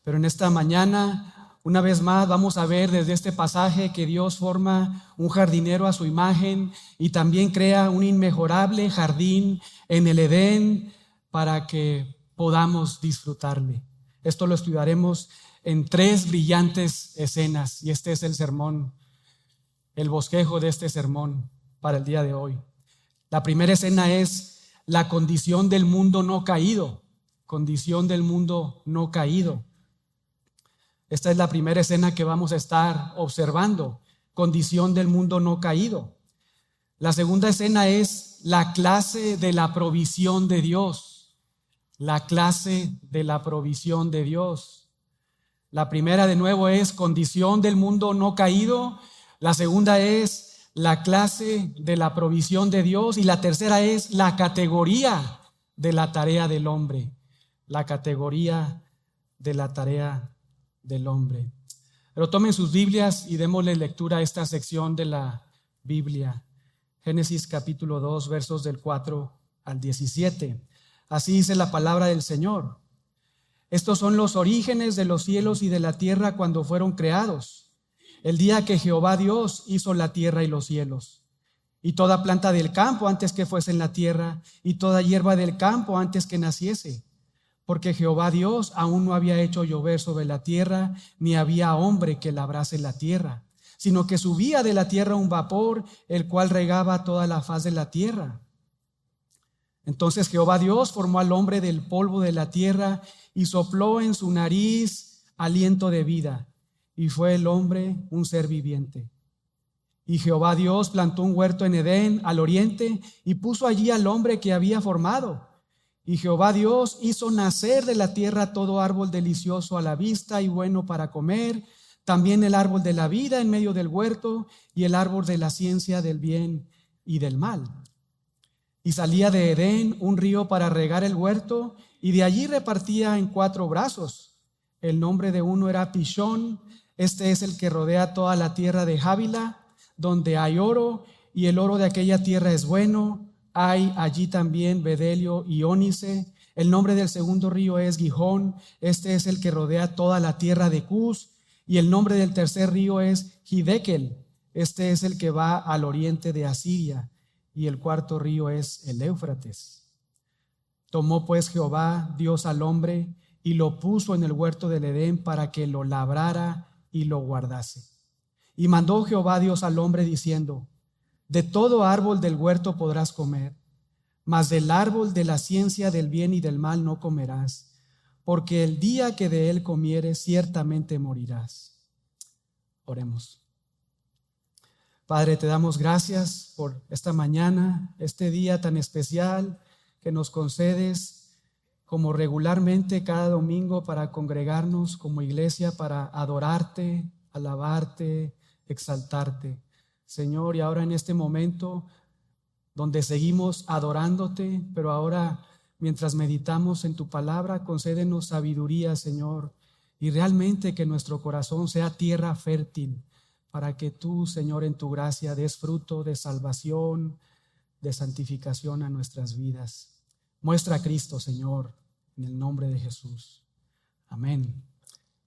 Pero en esta mañana, una vez más, vamos a ver desde este pasaje que Dios forma un jardinero a su imagen y también crea un inmejorable jardín en el Edén para que podamos disfrutarle. Esto lo estudiaremos en 3 brillantes escenas y este es el sermón, el bosquejo de este sermón para el día de hoy. La primera escena es la condición del mundo no caído. Condición del mundo no caído. Esta es la primera escena que vamos a estar observando. Condición del mundo no caído. La segunda escena es la clase de la provisión de Dios. La clase de la provisión de Dios. La primera de nuevo es condición del mundo no caído. La segunda es la clase de la provisión de Dios. Y la tercera es la categoría de la tarea del hombre. La categoría de la tarea del hombre. Pero tomen sus Biblias y démosle lectura a esta sección de la Biblia. Génesis capítulo 2, versos del 4 al 17. Así dice la palabra del Señor. Estos son los orígenes de los cielos y de la tierra cuando fueron creados, el día que Jehová Dios hizo la tierra y los cielos, y toda planta del campo antes que fuese en la tierra, y toda hierba del campo antes que naciese. Porque Jehová Dios aún no había hecho llover sobre la tierra, ni había hombre que labrase la tierra, sino que subía de la tierra un vapor, el cual regaba toda la faz de la tierra. Entonces Jehová Dios formó al hombre del polvo de la tierra y sopló en su nariz aliento de vida, y fue el hombre un ser viviente. Y Jehová Dios plantó un huerto en Edén al oriente y puso allí al hombre que había formado. Y Jehová Dios hizo nacer de la tierra todo árbol delicioso a la vista y bueno para comer, también el árbol de la vida en medio del huerto y el árbol de la ciencia del bien y del mal. Y salía de Edén un río para regar el huerto, y de allí repartía en 4 brazos. El nombre de uno era Pishón, este es el que rodea toda la tierra de Jávila, donde hay oro, y el oro de aquella tierra es bueno. Hay allí también bedelio y ónice. El nombre del segundo río es Gihón, este es el que rodea toda la tierra de Cus. Y el nombre del tercer río es Hiddekel, este es el que va al oriente de Asiria. Y el cuarto río es el Éufrates. Tomó pues Jehová Dios al hombre y lo puso en el huerto del Edén para que lo labrara y lo guardase. Y mandó Jehová Dios al hombre diciendo: de todo árbol del huerto podrás comer, mas del árbol de la ciencia del bien y del mal no comerás, porque el día que de él comieres ciertamente morirás. Oremos. Padre, te damos gracias por esta mañana, este día tan especial que nos concedes como regularmente cada domingo para congregarnos como iglesia, para adorarte, alabarte, exaltarte. Señor, y ahora en este momento donde seguimos adorándote, pero ahora mientras meditamos en tu palabra, concédenos sabiduría, Señor, y realmente que nuestro corazón sea tierra fértil para que tú, Señor, en tu gracia des fruto de salvación, de santificación a nuestras vidas. Muestra a Cristo, Señor, en el nombre de Jesús. Amén.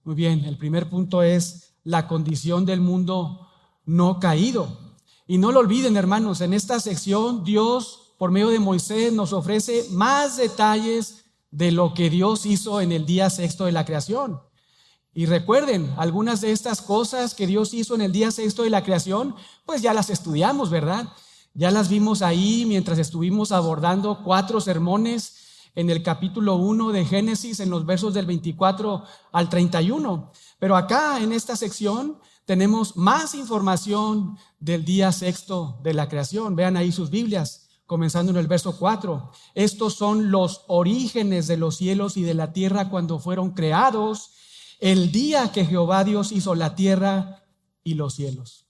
Muy bien, el primer punto es la condición del mundo no caído. Y no lo olviden, hermanos, en esta sección Dios, por medio de Moisés, nos ofrece más detalles de lo que Dios hizo en el día sexto de la creación. Y recuerden, algunas de estas cosas que Dios hizo en el día sexto de la creación, pues ya las estudiamos, ¿verdad? Ya las vimos ahí mientras estuvimos abordando 4 sermones en el capítulo 1 de Génesis, en los versos del 24 al 31. Pero acá en esta sección tenemos más información del día sexto de la creación. Vean ahí sus Biblias, comenzando en el verso 4. Estos son los orígenes de los cielos y de la tierra cuando fueron creados, el día que Jehová Dios hizo la tierra y los cielos.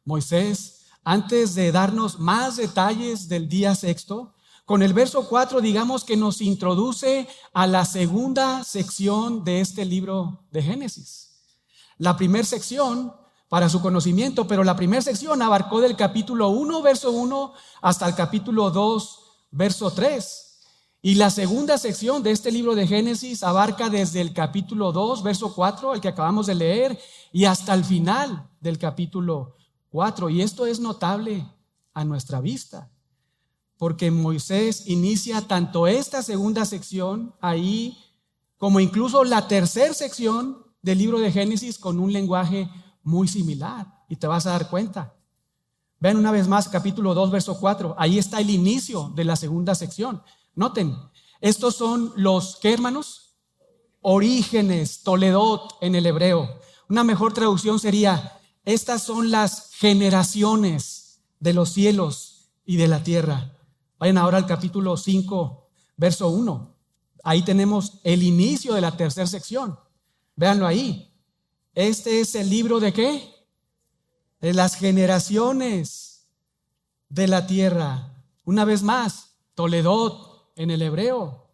Moisés, antes de darnos más detalles del día sexto, con el verso 4 digamos que nos introduce a la segunda sección de este libro de Génesis. La primera sección, para su conocimiento, pero la primera sección abarcó del capítulo 1, verso 1, hasta el capítulo 2, verso 3. Y la segunda sección de este libro de Génesis abarca desde el capítulo 2, verso 4, el que acabamos de leer, y hasta el final del capítulo 4. Y esto es notable a nuestra vista, porque Moisés inicia tanto esta segunda sección ahí, como incluso la tercera sección del libro de Génesis con un lenguaje muy similar. Y te vas a dar cuenta. Vean una vez más capítulo 2, verso 4. Ahí está el inicio de la segunda sección. Noten, estos son los, ¿qué, hermanos? Orígenes, Toledot en el hebreo. Una mejor traducción sería, estas son las generaciones de los cielos y de la tierra. Vayan ahora al capítulo 5, verso 1. Ahí tenemos el inicio de la tercera sección. Véanlo ahí. Este es el libro ¿de qué? De las generaciones de la tierra. Una vez más, Toledot en el hebreo.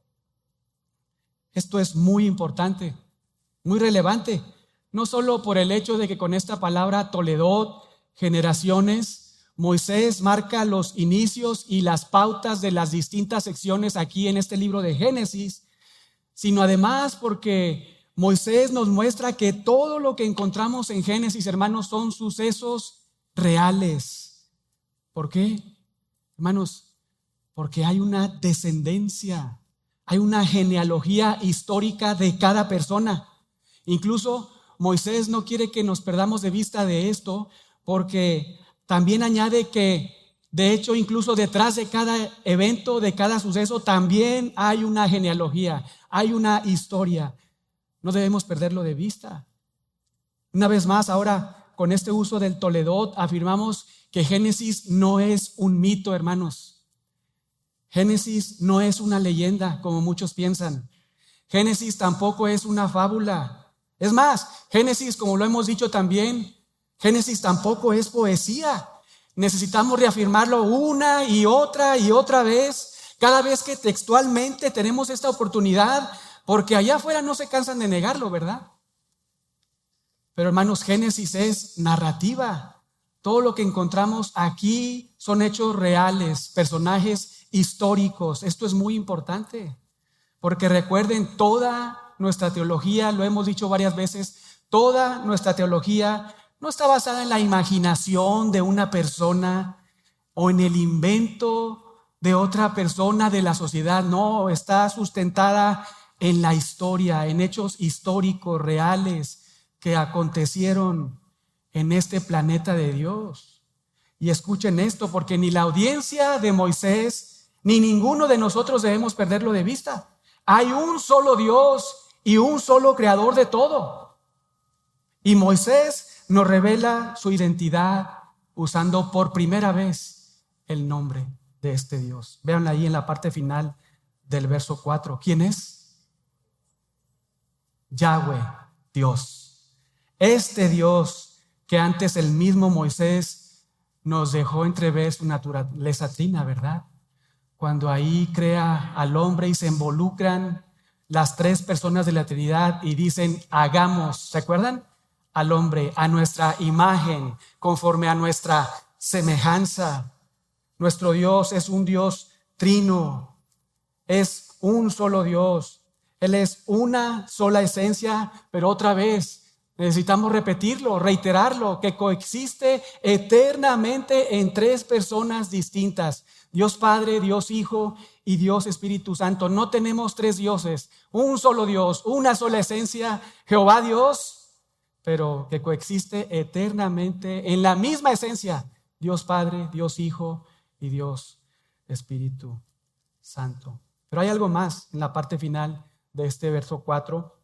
Esto es muy importante, muy relevante, no solo por el hecho de que con esta palabra Toledot, generaciones, Moisés marca los inicios y las pautas de las distintas secciones aquí en este libro de Génesis, sino además porque Moisés nos muestra que todo lo que encontramos en Génesis, hermanos, son sucesos reales. ¿Por qué? Hermanos, porque hay una descendencia, hay una genealogía histórica de cada persona. Incluso Moisés no quiere que nos perdamos de vista de esto, porque también añade que, de hecho, incluso detrás de cada evento, de cada suceso, también hay una genealogía, hay una historia. No debemos perderlo de vista. Una vez más, ahora, con este uso del Toledot, afirmamos que Génesis no es un mito, hermanos. Génesis no es una leyenda, como muchos piensan. Génesis tampoco es una fábula. Es más, Génesis, como lo hemos dicho también, Génesis tampoco es poesía. Necesitamos reafirmarlo una y otra vez, cada vez que textualmente tenemos esta oportunidad, porque allá afuera no se cansan de negarlo, ¿verdad? Pero hermanos, Génesis es narrativa. Todo lo que encontramos aquí son hechos reales, personajes históricos. Esto es muy importante, porque recuerden, toda nuestra teología, lo hemos dicho varias veces, toda nuestra teología no está basada en la imaginación de una persona o en el invento de otra persona de la sociedad. No, está sustentada en la historia, en hechos históricos reales que acontecieron en este planeta de Dios. Y escuchen esto, porque ni la audiencia de Moisés ni ninguno de nosotros debemos perderlo de vista. Hay un solo Dios y un solo creador de todo. Y Moisés nos revela su identidad usando por primera vez el nombre de este Dios. Véanla ahí en la parte final del verso 4. ¿Quién es? Yahweh, Dios. Este Dios que antes el mismo Moisés nos dejó entrever su naturaleza trina, ¿verdad? Cuando ahí crea al hombre y se involucran las tres personas de la Trinidad y dicen, hagamos, ¿se acuerdan? Al hombre, a nuestra imagen, conforme a nuestra semejanza. Nuestro Dios es un Dios trino, es un solo Dios. Él es una sola esencia, pero otra vez necesitamos repetirlo, reiterarlo, que coexiste eternamente en tres personas distintas. Dios Padre, Dios Hijo y Dios Espíritu Santo. No tenemos tres dioses, un solo Dios, una sola esencia, Jehová Dios, pero que coexiste eternamente en la misma esencia, Dios Padre, Dios Hijo y Dios Espíritu Santo. Pero hay algo más en la parte final de este verso 4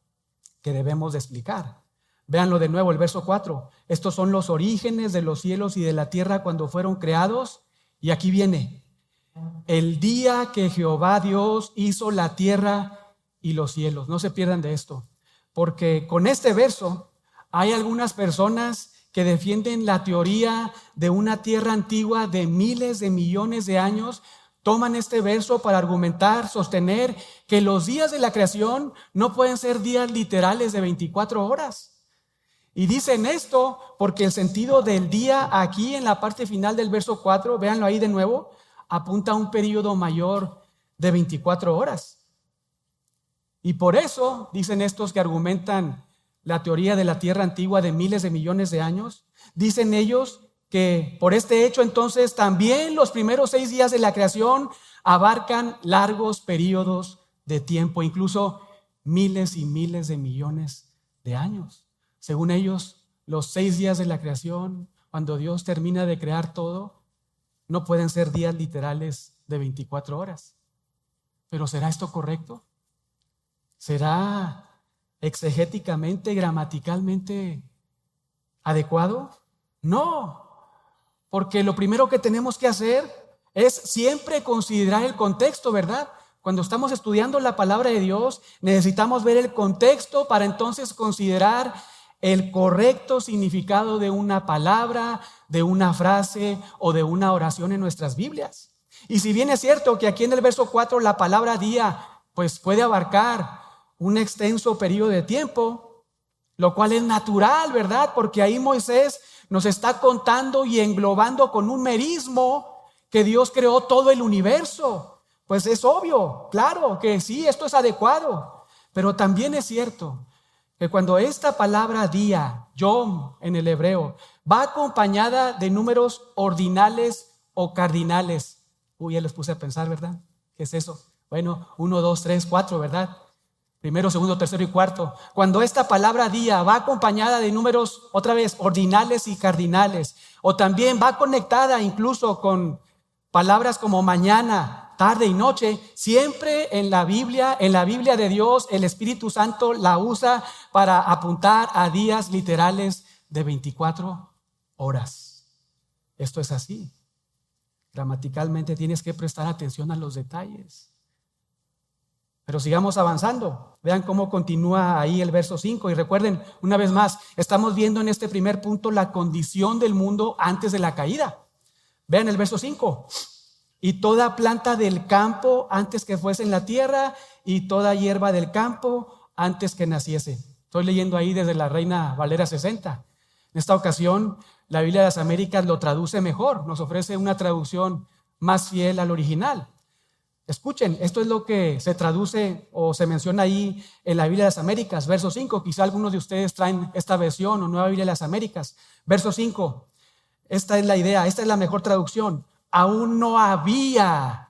que debemos de explicar. Véanlo de nuevo, el verso 4. Estos son los orígenes de los cielos y de la tierra cuando fueron creados. Y aquí viene, el día que Jehová Dios hizo la tierra y los cielos. No se pierdan de esto, porque con este verso hay algunas personas que defienden la teoría de una tierra antigua de miles de millones de años. Toman este verso para argumentar, sostener que los días de la creación no pueden ser días literales de 24 horas. Y dicen esto porque el sentido del día aquí en la parte final del verso 4, véanlo ahí de nuevo, apunta a un periodo mayor de 24 horas. Y por eso, dicen estos que argumentan la teoría de la Tierra antigua de miles de millones de años, dicen ellos que por este hecho entonces también los primeros 6 días de la creación abarcan largos periodos de tiempo, incluso miles y miles de millones de años. Según ellos, los 6 días de la creación, cuando Dios termina de crear todo, no pueden ser días literales de 24 horas. ¿Pero será esto correcto? ¿Será exegéticamente, gramaticalmente adecuado? No, porque lo primero que tenemos que hacer es siempre considerar el contexto, ¿verdad? Cuando estamos estudiando la palabra de Dios, necesitamos ver el contexto para entonces considerar el correcto significado de una palabra, de una frase o de una oración en nuestras Biblias. Y si bien es cierto que aquí en el verso 4 la palabra día pues puede abarcar un extenso periodo de tiempo, lo cual es natural, ¿verdad? Porque ahí Moisés nos está contando y englobando con un merismo que Dios creó todo el universo. Pues es obvio, claro que sí, esto es adecuado. Pero también es cierto que cuando esta palabra día, yom en el hebreo, va acompañada de números ordinales o cardinales. Ya los puse a pensar, ¿verdad? ¿Qué es eso? Bueno, 1, 2, 3, 4, ¿verdad? Primero, segundo, tercero y cuarto. Cuando esta palabra día va acompañada de números, otra vez, ordinales y cardinales, o también va conectada incluso con palabras como mañana, tarde y noche, siempre en la Biblia de Dios, el Espíritu Santo la usa para apuntar a días literales de 24 horas. Esto es así. Gramaticalmente tienes que prestar atención a los detalles. Pero sigamos avanzando. Vean cómo continúa ahí el verso 5. Y recuerden, una vez más, estamos viendo en este primer punto la condición del mundo antes de la caída. Vean el verso 5. Y toda planta del campo antes que fuese en la tierra, y toda hierba del campo antes que naciese. Estoy leyendo ahí desde la Reina Valera 60. En esta ocasión, la Biblia de las Américas lo traduce mejor, nos ofrece una traducción más fiel al original. Escuchen, esto es lo que se traduce o se menciona ahí en la Biblia de las Américas, verso 5. Quizá algunos de ustedes traen esta versión o Nueva Biblia de las Américas. Verso 5, esta es la idea, esta es la mejor traducción. Aún no había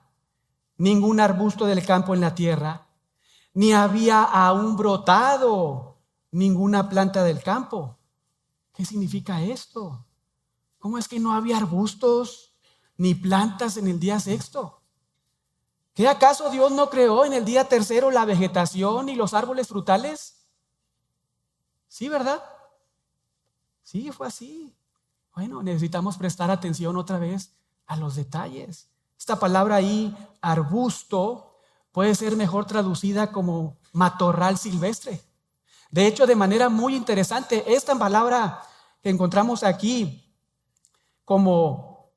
ningún arbusto del campo en la tierra, ni había aún brotado ninguna planta del campo. ¿Qué significa esto? ¿Cómo es que no había arbustos ni plantas en el día sexto? ¿Qué acaso Dios no creó en el día tercero la vegetación y los árboles frutales? Sí, ¿verdad? Sí, fue así. Bueno, necesitamos prestar atención otra vez a los detalles. Esta palabra ahí, arbusto, puede ser mejor traducida como matorral silvestre. De hecho, de manera muy interesante, esta palabra que encontramos aquí como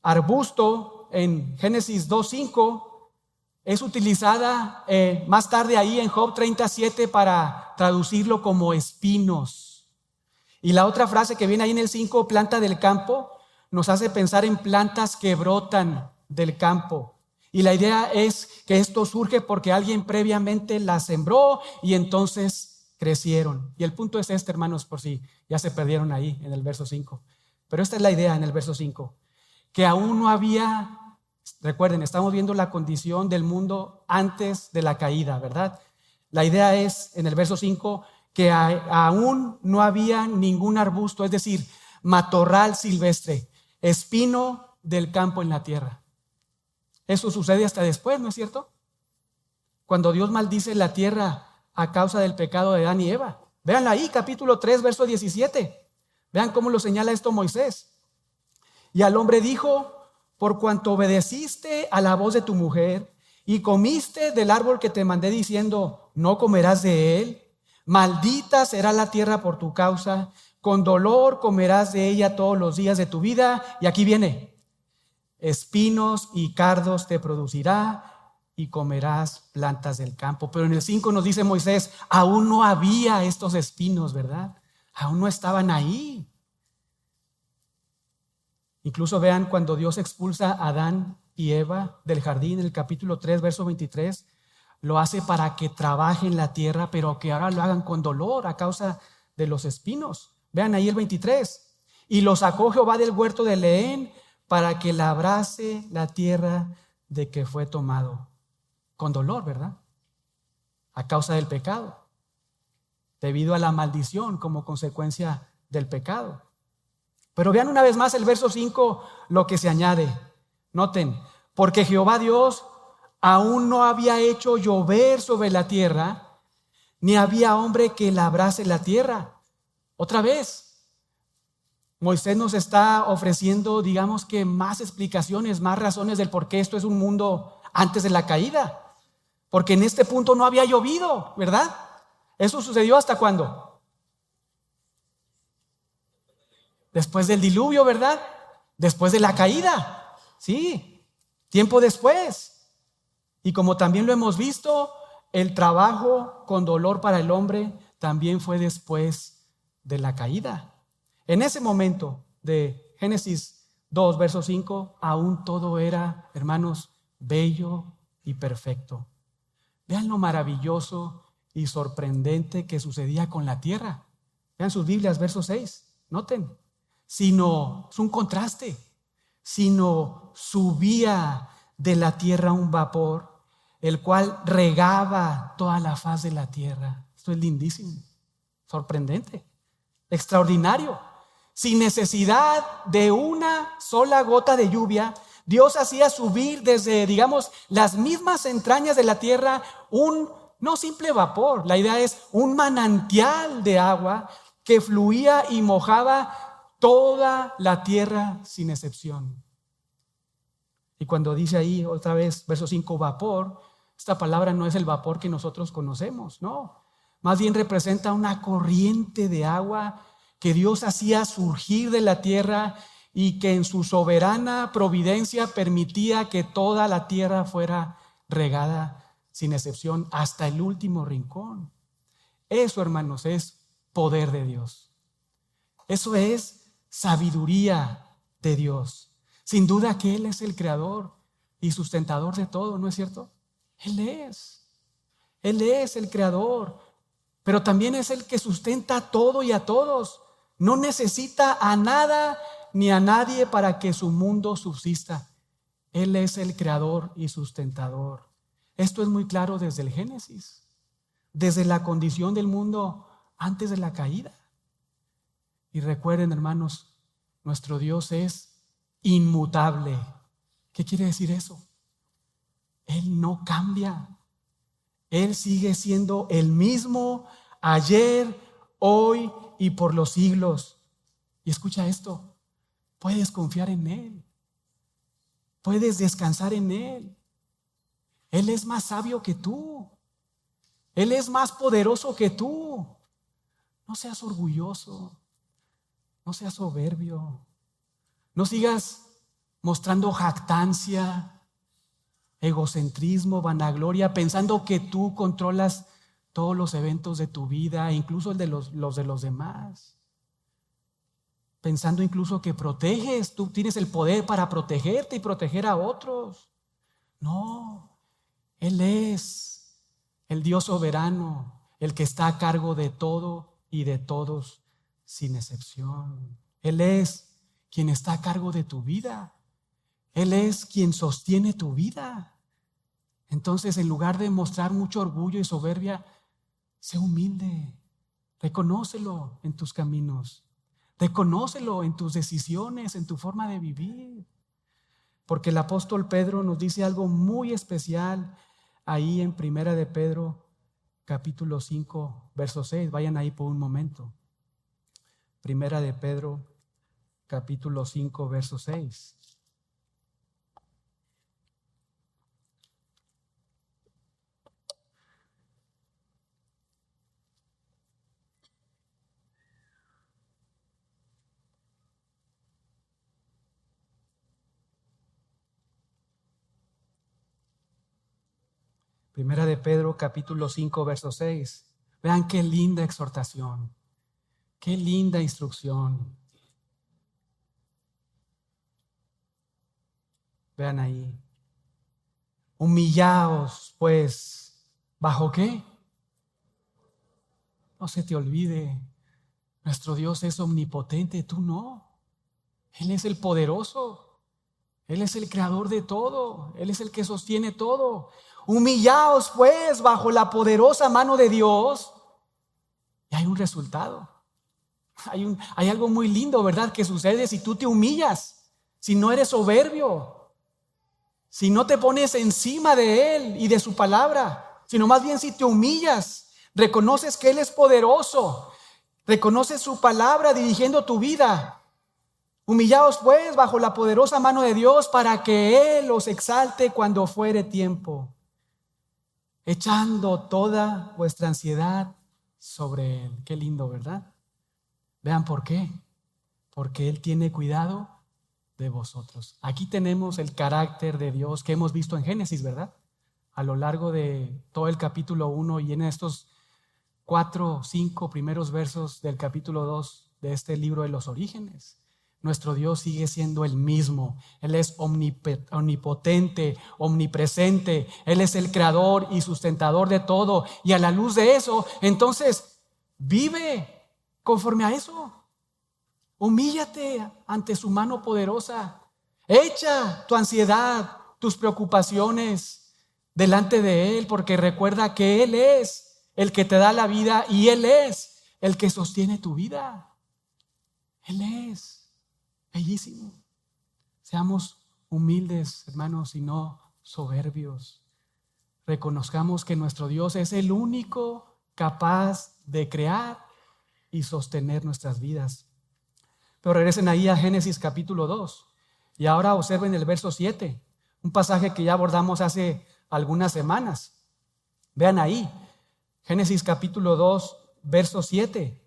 arbusto en Génesis 2:5 es utilizada más tarde ahí en Job 37 para traducirlo como espinos. Y la otra frase que viene ahí en el 5, planta del campo, nos hace pensar en plantas que brotan del campo. Y la idea es que esto surge porque alguien previamente las sembró y entonces crecieron. Y el punto es este, hermanos, por si ya se perdieron ahí en el verso 5. Pero esta es la idea en el verso 5, que aún no había. Recuerden, estamos viendo la condición del mundo antes de la caída, ¿verdad? La idea es, en el verso 5, que aún no había ningún arbusto, es decir, matorral silvestre, espino del campo en la tierra. Eso sucede hasta después, ¿no es cierto? Cuando Dios maldice la tierra a causa del pecado de Adán y Eva. Vean ahí, capítulo 3, verso 17. Vean cómo lo señala esto Moisés. Y al hombre dijo: por cuanto obedeciste a la voz de tu mujer y comiste del árbol que te mandé diciendo, no comerás de él, maldita será la tierra por tu causa, con dolor comerás de ella todos los días de tu vida. Y aquí viene, espinos y cardos te producirá y comerás plantas del campo. Pero en el 5 nos dice Moisés, aún no había estos espinos, ¿verdad? Aún no estaban ahí. Incluso vean cuando Dios expulsa a Adán y Eva del jardín, en el capítulo 3, verso 23, lo hace para que trabajen la tierra, pero que ahora lo hagan con dolor a causa de los espinos. Vean ahí el 23. Y lo sacó Jehová del huerto de Edén para que labrase la tierra de que fue tomado. Con dolor, ¿verdad? A causa del pecado, debido a la maldición como consecuencia del pecado. Pero vean una vez más el verso 5, lo que se añade. Noten, porque Jehová Dios aún no había hecho llover sobre la tierra, ni había hombre que labrase la tierra. Otra vez, Moisés nos está ofreciendo, digamos que más explicaciones, más razones del por qué esto es un mundo antes de la caída. Porque en este punto no había llovido, ¿verdad? ¿Eso sucedió hasta cuándo? Después del diluvio, ¿verdad? Después de la caída, sí, tiempo después. Y como también lo hemos visto, el trabajo con dolor para el hombre también fue después de la caída. En ese momento de Génesis 2, verso 5, aún todo era, hermanos, bello y perfecto. Vean lo maravilloso y sorprendente que sucedía con la tierra. Vean sus Biblias, verso 6, noten. Sino, es un contraste, sino subía de la tierra un vapor, el cual regaba toda la faz de la tierra. Esto es lindísimo, sorprendente, extraordinario. Sin necesidad de una sola gota de lluvia, Dios hacía subir desde, digamos, las mismas entrañas de la tierra un, no simple vapor, la idea es un manantial de agua que fluía y mojaba toda la tierra sin excepción. Y cuando dice ahí otra vez, verso 5, vapor, esta palabra no es el vapor que nosotros conocemos, no. Más bien representa una corriente de agua que Dios hacía surgir de la tierra y que en su soberana providencia permitía que toda la tierra fuera regada sin excepción hasta el último rincón. Eso, hermanos, es poder de Dios. Eso es sabiduría de Dios. Sin duda que Él es el creador y sustentador de todo, ¿no es cierto? Él es el creador, pero también es el que sustenta todo y a todos. No necesita a nada ni a nadie para que su mundo subsista. Él es el creador y sustentador. Esto es muy claro desde el Génesis, desde la condición del mundo antes de la caída. Y recuerden, hermanos, nuestro Dios es inmutable. ¿Qué quiere decir eso? Él no cambia. Él sigue siendo el mismo ayer, hoy y por los siglos. Y escucha esto, puedes confiar en Él. Puedes descansar en Él. Él es más sabio que tú. Él es más poderoso que tú. No seas orgulloso. No seas soberbio. No sigas mostrando jactancia, egocentrismo, vanagloria, pensando que tú controlas todos los eventos de tu vida, incluso el de los de los demás. Pensando incluso que proteges, tú tienes el poder para protegerte y proteger a otros. No, Él es el Dios soberano, el que está a cargo de todo y de todos sin excepción. Él es quien está a cargo de tu vida. Él es quien sostiene tu vida. Entonces, en lugar de mostrar mucho orgullo y soberbia, sé humilde. Reconócelo en tus caminos. Reconócelo en tus decisiones, en tu forma de vivir. Porque el apóstol Pedro nos dice algo muy especial ahí en Primera de Pedro, capítulo 5, verso 6. Vayan ahí por un momento. Primera de Pedro, capítulo 5, verso 6. Primera de Pedro, capítulo 5, verso 6. Vean qué linda exhortación, qué linda instrucción. Vean ahí. Humillaos, pues, ¿bajo qué? No se te olvide, nuestro Dios es omnipotente, tú no. Él es el poderoso, Él es el creador de todo, Él es el que sostiene todo. Humillaos, pues, bajo la poderosa mano de Dios, y hay un resultado. Hay algo muy lindo, ¿verdad?, que sucede si tú te humillas, si no eres soberbio, si no te pones encima de Él y de su palabra, sino más bien si te humillas, reconoces que Él es poderoso, reconoces su palabra dirigiendo tu vida. Humillaos pues bajo la poderosa mano de Dios para que Él os exalte cuando fuere tiempo, echando toda vuestra ansiedad sobre Él. Qué lindo, ¿verdad? Vean por qué. Porque Él tiene cuidado de vosotros. Aquí tenemos el carácter de Dios que hemos visto en Génesis, ¿verdad? A lo largo de todo el capítulo 1 y en estos 4 o 5 primeros versos del capítulo 2 de este libro de los Orígenes. Nuestro Dios sigue siendo el mismo. Él es omnipotente, omnipresente. Él es el creador y sustentador de todo. Y a la luz de eso, entonces, vive conforme a eso. Humíllate ante su mano poderosa. Echa tu ansiedad, tus preocupaciones delante de Él, porque recuerda que Él es el que te da la vida y Él es el que sostiene tu vida. Él es bellísimo. Seamos humildes, hermanos, y no soberbios. Reconozcamos que nuestro Dios es el único capaz de crear y sostener nuestras vidas. Pero regresen ahí a Génesis capítulo 2 y ahora observen el verso 7, un pasaje que ya abordamos hace algunas semanas. Vean ahí, Génesis capítulo 2, verso 7.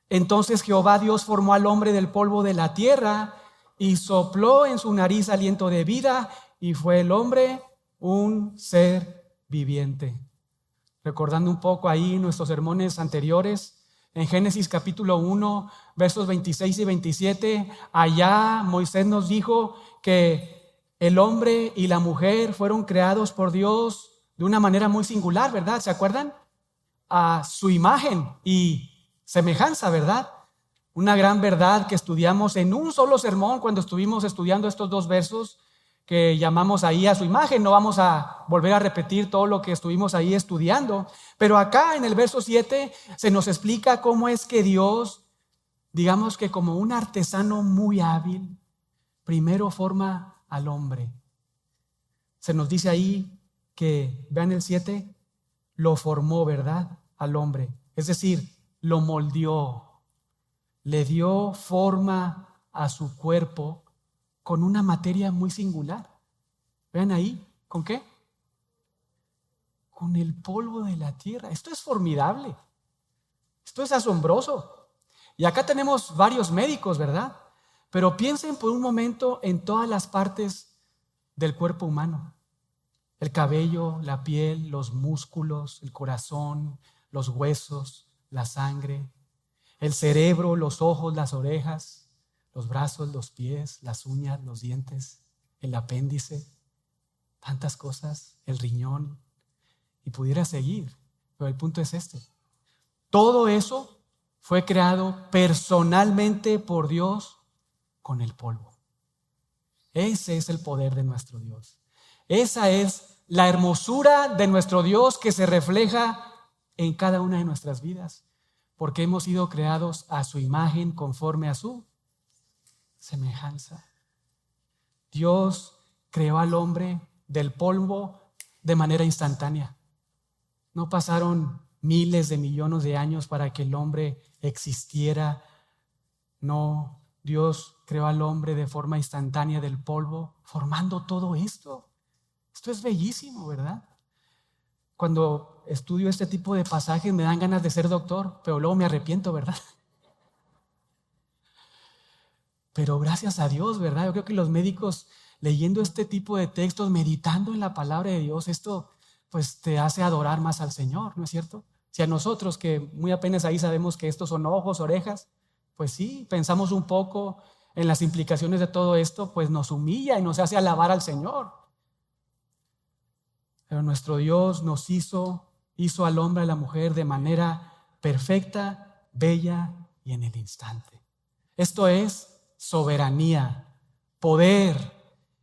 Entonces Jehová Dios formó al hombre del polvo de la tierra y sopló en su nariz aliento de vida y fue el hombre un ser viviente. Recordando un poco ahí nuestros sermones anteriores, en Génesis capítulo 1, versos 26 y 27, allá Moisés nos dijo que el hombre y la mujer fueron creados por Dios de una manera muy singular, ¿verdad? ¿Se acuerdan? A su imagen y semejanza, ¿verdad? Una gran verdad que estudiamos en un solo sermón cuando estuvimos estudiando estos 2 versos que llamamos ahí a su imagen. No vamos a volver a repetir todo lo que estuvimos ahí estudiando, pero acá en el verso 7 se nos explica cómo es que Dios, digamos que como un artesano muy hábil, primero forma al hombre. Se nos dice ahí que, vean el 7, lo formó, ¿verdad?, al hombre. Es decir, lo moldeó, le dio forma a su cuerpo con una materia muy singular. Vean ahí, ¿con qué? Con el polvo de la tierra. Esto es formidable, esto es asombroso. Y acá tenemos varios médicos, ¿verdad? Pero piensen por un momento en todas las partes del cuerpo humano. El cabello, la piel, los músculos, el corazón, los huesos, la sangre, el cerebro, los ojos, las orejas, los brazos, los pies, las uñas, los dientes, el apéndice, tantas cosas, el riñón, y pudiera seguir, pero el punto es este. Todo eso fue creado personalmente por Dios con el polvo. Ese es el poder de nuestro Dios. Esa es la hermosura de nuestro Dios que se refleja en cada una de nuestras vidas, porque hemos sido creados a su imagen conforme a su semejanza. Dios creó al hombre del polvo de manera instantánea. No pasaron miles de millones de años para que el hombre existiera. No, Dios creó al hombre de forma instantánea del polvo, formando todo esto. Esto es bellísimo, ¿verdad? Cuando estudio este tipo de pasajes me dan ganas de ser doctor, pero luego me arrepiento, ¿verdad? Pero gracias a Dios, ¿verdad? Yo creo que los médicos leyendo este tipo de textos, meditando en la palabra de Dios, esto pues te hace adorar más al Señor, ¿no es cierto? Si a nosotros que muy apenas ahí sabemos que estos son ojos, orejas, pues sí, pensamos un poco en las implicaciones de todo esto, pues nos humilla y nos hace alabar al Señor. Pero nuestro Dios nos hizo al hombre y a la mujer de manera perfecta, bella y en el instante. Esto es soberanía, poder,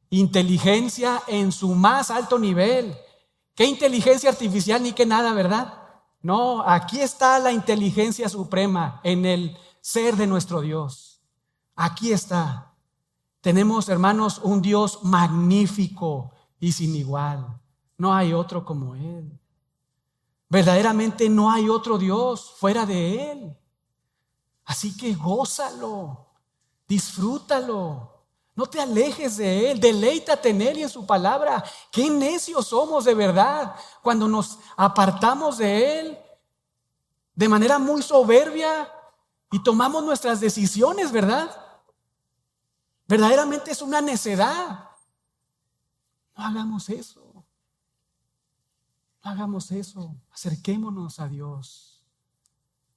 inteligencia en su más alto nivel. ¿Qué inteligencia artificial ni qué nada, verdad? No, aquí está la inteligencia suprema en el ser de nuestro Dios. Aquí está. Tenemos, hermanos, un Dios magnífico y sin igual. No hay otro como Él. Verdaderamente no hay otro Dios fuera de Él. Así que gózalo, disfrútalo. No te alejes de Él, deleítate en Él y en su palabra. Qué necios somos de verdad cuando nos apartamos de Él de manera muy soberbia y tomamos nuestras decisiones, ¿verdad? Verdaderamente es una necedad. No hagamos eso. No hagamos eso. Acerquémonos a Dios.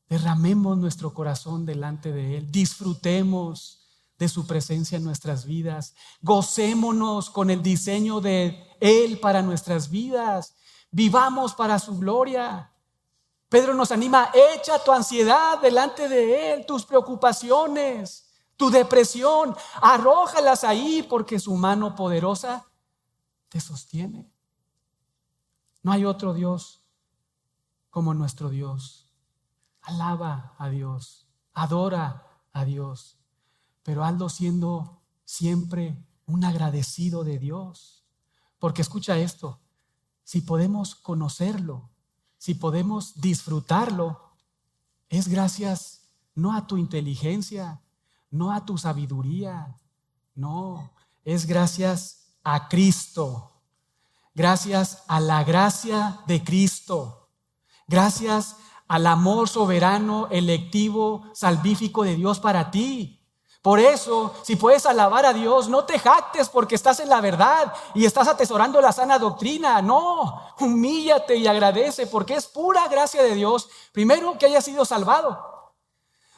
Derramemos nuestro corazón delante de Él. Disfrutemos de su presencia en nuestras vidas. Gocémonos con el diseño de Él para nuestras vidas. Vivamos para su gloria. Pedro nos anima: echa tu ansiedad delante de Él, tus preocupaciones, tu depresión, arrójalas ahí, porque su mano poderosa te sostiene. No hay otro Dios como nuestro Dios. Alaba a Dios, adora a Dios, pero hazlo siendo siempre un agradecido de Dios. Porque escucha esto: si podemos conocerlo, si podemos disfrutarlo, es gracias no a tu inteligencia, no a tu sabiduría, no, es gracias a Cristo, gracias a la gracia de Cristo, gracias al amor soberano, electivo, salvífico de Dios para ti. Por eso, si puedes alabar a Dios, no te jactes porque estás en la verdad y estás atesorando la sana doctrina. No, humíllate y agradece, porque es pura gracia de Dios. Primero, que hayas sido salvado.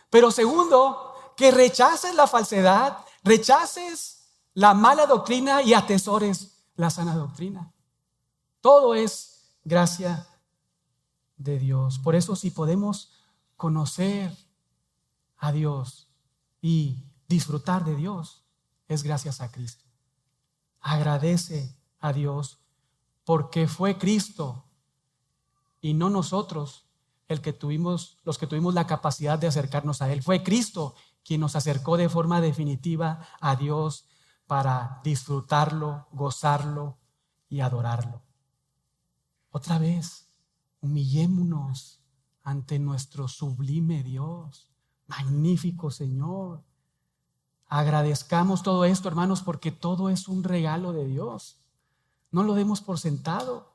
Pero segundo, que rechaces la falsedad, rechaces la mala doctrina y atesores la sana doctrina. Todo es gracia de Dios. Por eso, si podemos conocer a Dios y disfrutar de Dios, es gracias a Cristo. Agradece a Dios porque fue Cristo y no nosotros los que tuvimos la capacidad de acercarnos a Él. Fue Cristo quien nos acercó de forma definitiva a Dios para disfrutarlo, gozarlo y adorarlo. Otra vez, humillémonos ante nuestro sublime Dios, magnífico Señor. Agradezcamos todo esto, hermanos, porque todo es un regalo de Dios. No lo demos por sentado.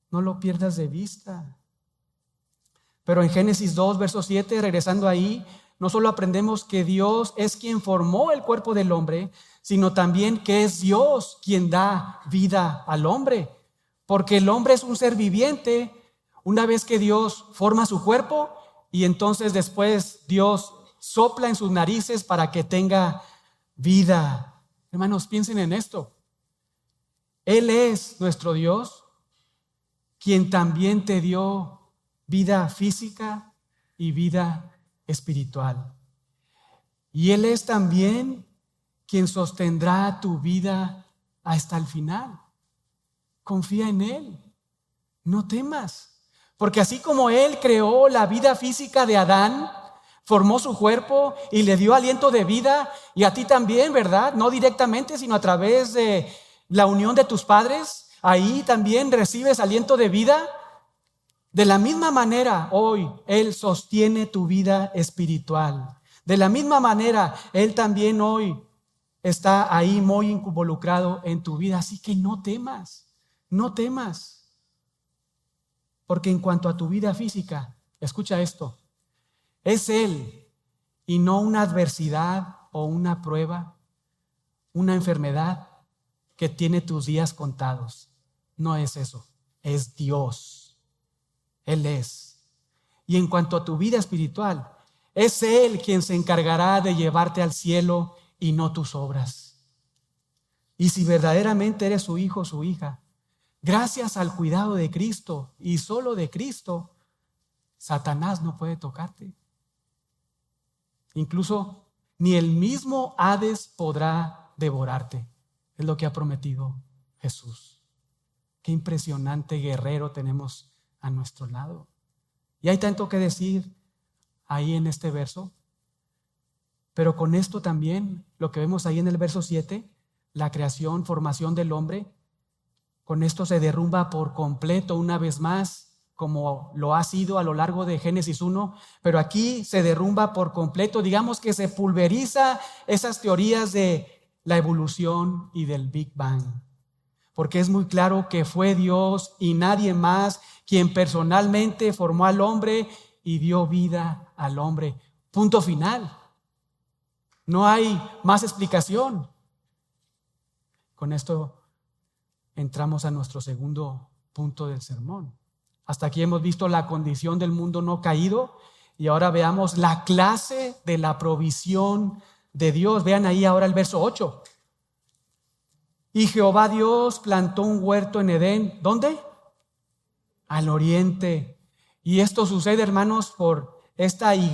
No lo pierdas de vista. Pero en Génesis 2, verso 7, regresando ahí, no solo aprendemos que Dios es quien formó el cuerpo del hombre, sino también que es Dios quien da vida al hombre. Porque el hombre es un ser viviente una vez que Dios forma su cuerpo y entonces después Dios sopla en sus narices para que tenga vida. Hermanos, piensen en esto. Él es nuestro Dios, quien también te dio vida física y vida espiritual. Y Él es también quien sostendrá tu vida hasta el final. Confía en Él, no temas, porque así como Él creó la vida física de Adán, formó su cuerpo y le dio aliento de vida, y a ti también, ¿verdad? No directamente, sino a través de la unión de tus padres, ahí también recibes aliento de vida. De la misma manera, hoy Él sostiene tu vida espiritual. De la misma manera, Él también hoy está ahí muy involucrado en tu vida. Así que no temas, no temas. Porque en cuanto a tu vida física, escucha esto, es Él y no una adversidad o una prueba, una enfermedad que tiene tus días contados. No es eso, es Dios. Él es. Y en cuanto a tu vida espiritual, Es Él quien se encargará de llevarte al cielo y no tus obras. Y si verdaderamente eres su hijo o su hija, gracias al cuidado de Cristo y solo de Cristo, Satanás no puede tocarte. Incluso ni el mismo Hades podrá devorarte. Es lo que ha prometido Jesús. Qué impresionante guerrero tenemos a nuestro lado. Y hay tanto que decir ahí en este verso. Pero con esto también, lo que vemos ahí en el verso 7, la creación, formación del hombre, con esto se derrumba por completo una vez más, como lo ha sido a lo largo de Génesis 1, pero aquí se derrumba por completo. Digamos que se pulveriza esas teorías de la evolución y del Big Bang, porque es muy claro que fue Dios y nadie más quien personalmente formó al hombre y dio vida al hombre. Punto final. No hay más explicación. Con esto entramos a nuestro segundo punto del sermón. Hasta aquí hemos visto la condición del mundo no caído y ahora veamos la clase de la provisión de Dios. Vean ahí ahora el verso 8. Y Jehová Dios plantó un huerto en Edén. ¿Dónde? Al oriente. Y esto sucede, hermanos, por esta Y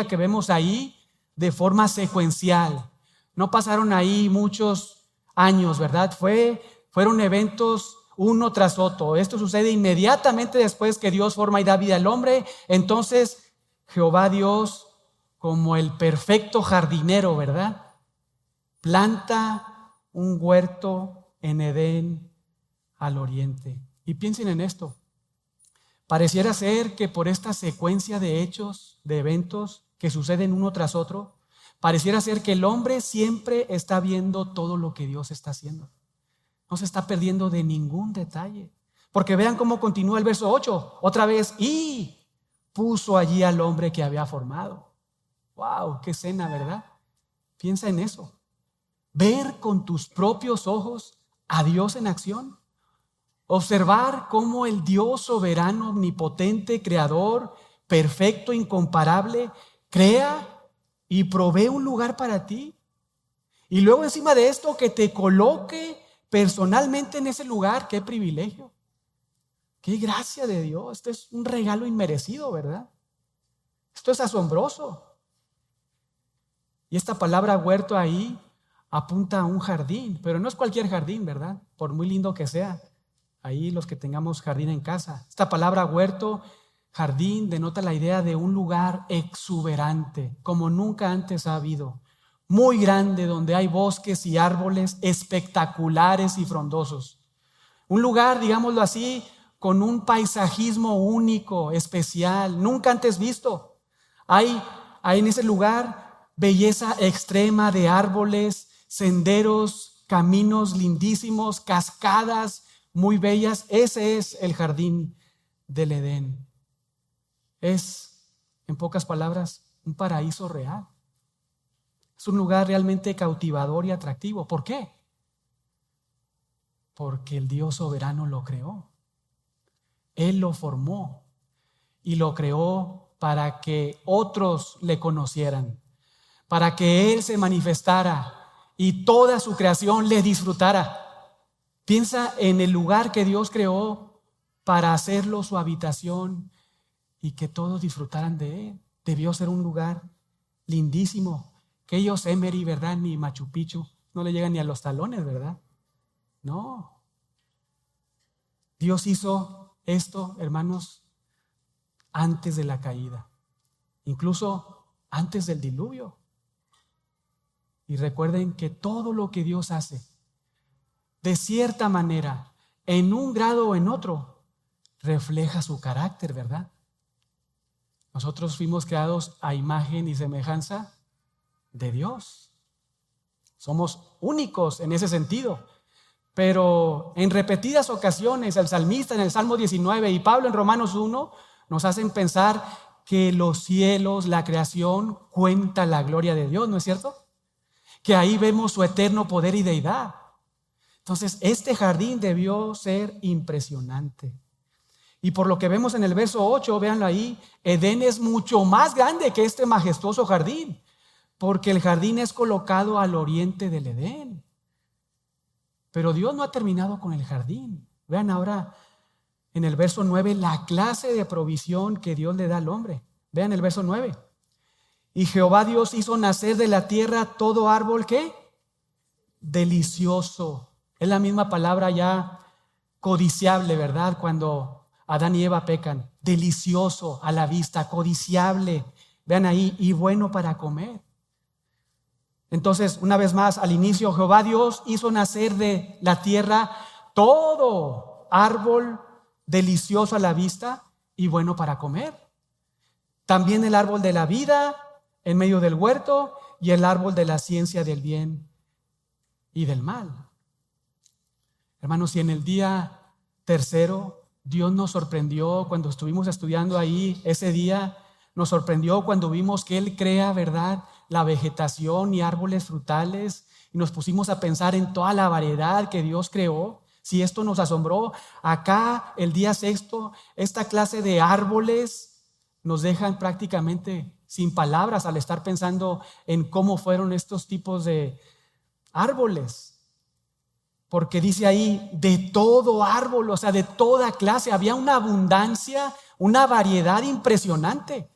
que vemos ahí de forma secuencial. No pasaron ahí muchos años, ¿verdad? Fueron eventos uno tras otro. Esto sucede inmediatamente después que Dios forma y da vida al hombre. Entonces Jehová Dios, como el perfecto jardinero, ¿verdad?, planta un huerto en Edén al oriente. Y piensen en esto. Pareciera ser que por esta secuencia de hechos, de eventos que suceden uno tras otro, pareciera ser que el hombre siempre está viendo todo lo que Dios está haciendo. No se está perdiendo de ningún detalle. Porque vean cómo continúa el verso 8. Otra vez, y puso allí al hombre que había formado. ¡Wow! ¡Qué escena!, ¿verdad? Piensa en eso. Ver con tus propios ojos a Dios en acción. Observar cómo el Dios soberano, omnipotente, creador, perfecto, incomparable, crea y provee un lugar para ti. Y luego encima de esto que te coloque personalmente en ese lugar. ¡Qué privilegio! ¡Qué gracia de Dios! Esto es un regalo inmerecido, ¿verdad? Esto es asombroso. Y esta palabra huerto ahí apunta a un jardín, pero no es cualquier jardín, ¿verdad? Por muy lindo que sea. Ahí los que tengamos jardín en casa. Esta palabra huerto, jardín, denota la idea de un lugar exuberante, como nunca antes ha habido. Muy grande, donde hay bosques y árboles espectaculares y frondosos. Un lugar, digámoslo así, con un paisajismo único, especial, nunca antes visto. Hay en ese lugar belleza extrema de árboles, senderos, caminos lindísimos, cascadas muy bellas. Ese es el jardín del Edén. Es, en pocas palabras, un paraíso real. Es un lugar realmente cautivador y atractivo. ¿Por qué? Porque el Dios soberano lo creó. Él lo formó y lo creó para que otros le conocieran, para que Él se manifestara y toda su creación le disfrutara. Piensa en el lugar que Dios creó para hacerlo su habitación y que todos disfrutaran de Él. Debió ser un lugar lindísimo. Que Yosemite, ¿verdad? Ni Machu Picchu, no le llegan ni a los talones, ¿verdad? No. Dios hizo esto, hermanos, antes de la caída, incluso antes del diluvio. Y recuerden que todo lo que Dios hace, de cierta manera, en un grado o en otro, refleja su carácter, ¿verdad? Nosotros fuimos creados a imagen y semejanza de Dios. Somos únicos en ese sentido. Pero en repetidas ocasiones el salmista en el Salmo 19 y Pablo en Romanos 1 nos hacen pensar que los cielos, la creación, cuenta la gloria de Dios, ¿no es cierto? Que ahí vemos su eterno poder y deidad. Entonces, este jardín debió ser impresionante. Y por lo que vemos en el verso 8, véanlo ahí, Edén es mucho más grande que este majestuoso jardín, porque el jardín es colocado al oriente del Edén. Pero Dios no ha terminado con el jardín. Vean ahora en el verso 9 la clase de provisión que Dios le da al hombre. Vean el verso 9. Y Jehová Dios hizo nacer de la tierra todo árbol, ¿qué? Delicioso. Es la misma palabra ya codiciable, ¿verdad? Cuando Adán y Eva pecan. Delicioso a la vista, codiciable. Vean ahí, y bueno para comer. Entonces, una vez más, al inicio, Jehová Dios hizo nacer de la tierra todo árbol delicioso a la vista y bueno para comer. También el árbol de la vida en medio del huerto y el árbol de la ciencia del bien y del mal. Hermanos, si en el día tercero Dios nos sorprendió cuando estuvimos estudiando ahí ese día, nos sorprendió cuando vimos que Él crea, ¿verdad?, la vegetación y árboles frutales, y nos pusimos a pensar en toda la variedad que Dios creó. Si esto nos asombró, acá el día sexto, esta clase de árboles nos dejan prácticamente sin palabras al estar pensando en cómo fueron estos tipos de árboles. Porque dice ahí, de todo árbol, o sea, de toda clase, había una abundancia, una variedad impresionante.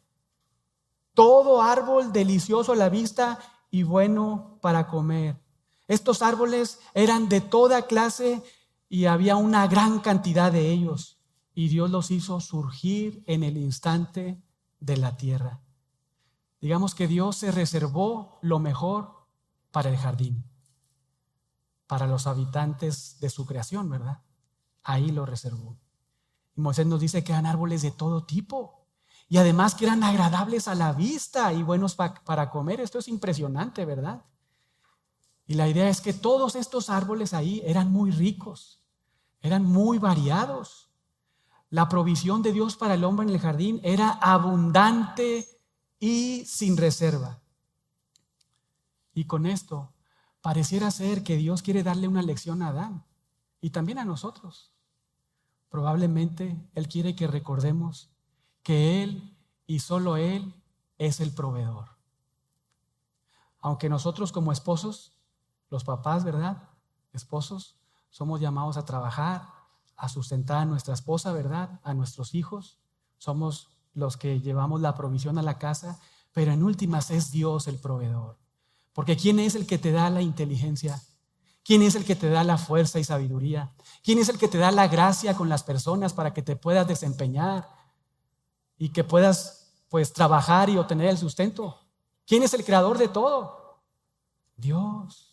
Todo árbol delicioso a la vista y bueno para comer. Estos árboles eran de toda clase y había una gran cantidad de ellos. Y Dios los hizo surgir en el instante de la tierra. Digamos que Dios se reservó lo mejor para el jardín, para los habitantes de su creación, ¿verdad? Ahí lo reservó. Y Moisés nos dice que eran árboles de todo tipo. Y además que eran agradables a la vista y buenos para comer. Esto es impresionante, ¿verdad? Y la idea es que todos estos árboles ahí eran muy ricos, eran muy variados. La provisión de Dios para el hombre en el jardín era abundante y sin reserva. Y con esto pareciera ser que Dios quiere darle una lección a Adán y también a nosotros. Probablemente Él quiere que recordemos que Él y solo Él es el proveedor. Aunque nosotros como esposos, los papás, ¿verdad? Esposos, somos llamados a trabajar, a sustentar a nuestra esposa, ¿verdad? A nuestros hijos. Somos los que llevamos la provisión a la casa, pero en últimas es Dios el proveedor. Porque ¿quién es el que te da la inteligencia? ¿Quién es el que te da la fuerza y sabiduría? ¿Quién es el que te da la gracia con las personas para que te puedas desempeñar y que puedas, pues, trabajar y obtener el sustento? ¿Quién es el creador de todo? Dios.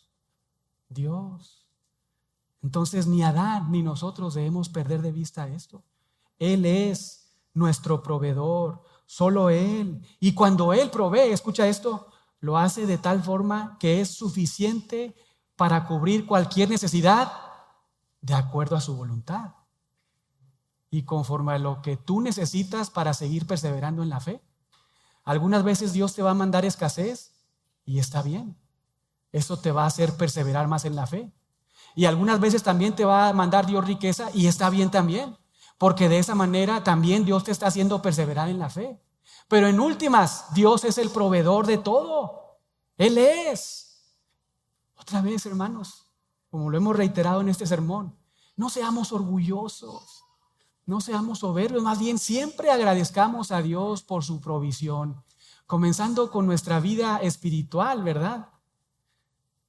Entonces ni Adán ni nosotros debemos perder de vista esto. Él es nuestro proveedor, solo Él. Y cuando Él provee, escucha esto, lo hace de tal forma que es suficiente para cubrir cualquier necesidad de acuerdo a su voluntad y conforme a lo que tú necesitas para seguir perseverando en la fe. Algunas veces Dios te va a mandar escasez y está bien. Eso te va a hacer perseverar más en la fe. Y algunas veces también te va a mandar Dios riqueza y está bien también, porque de esa manera también Dios te está haciendo perseverar en la fe. Pero en últimas, Dios es el proveedor de todo. Él es. Otra vez, hermanos, como lo hemos reiterado en este sermón, no seamos orgullosos, no seamos soberbios, más bien siempre agradezcamos a Dios por su provisión, comenzando con nuestra vida espiritual, ¿verdad?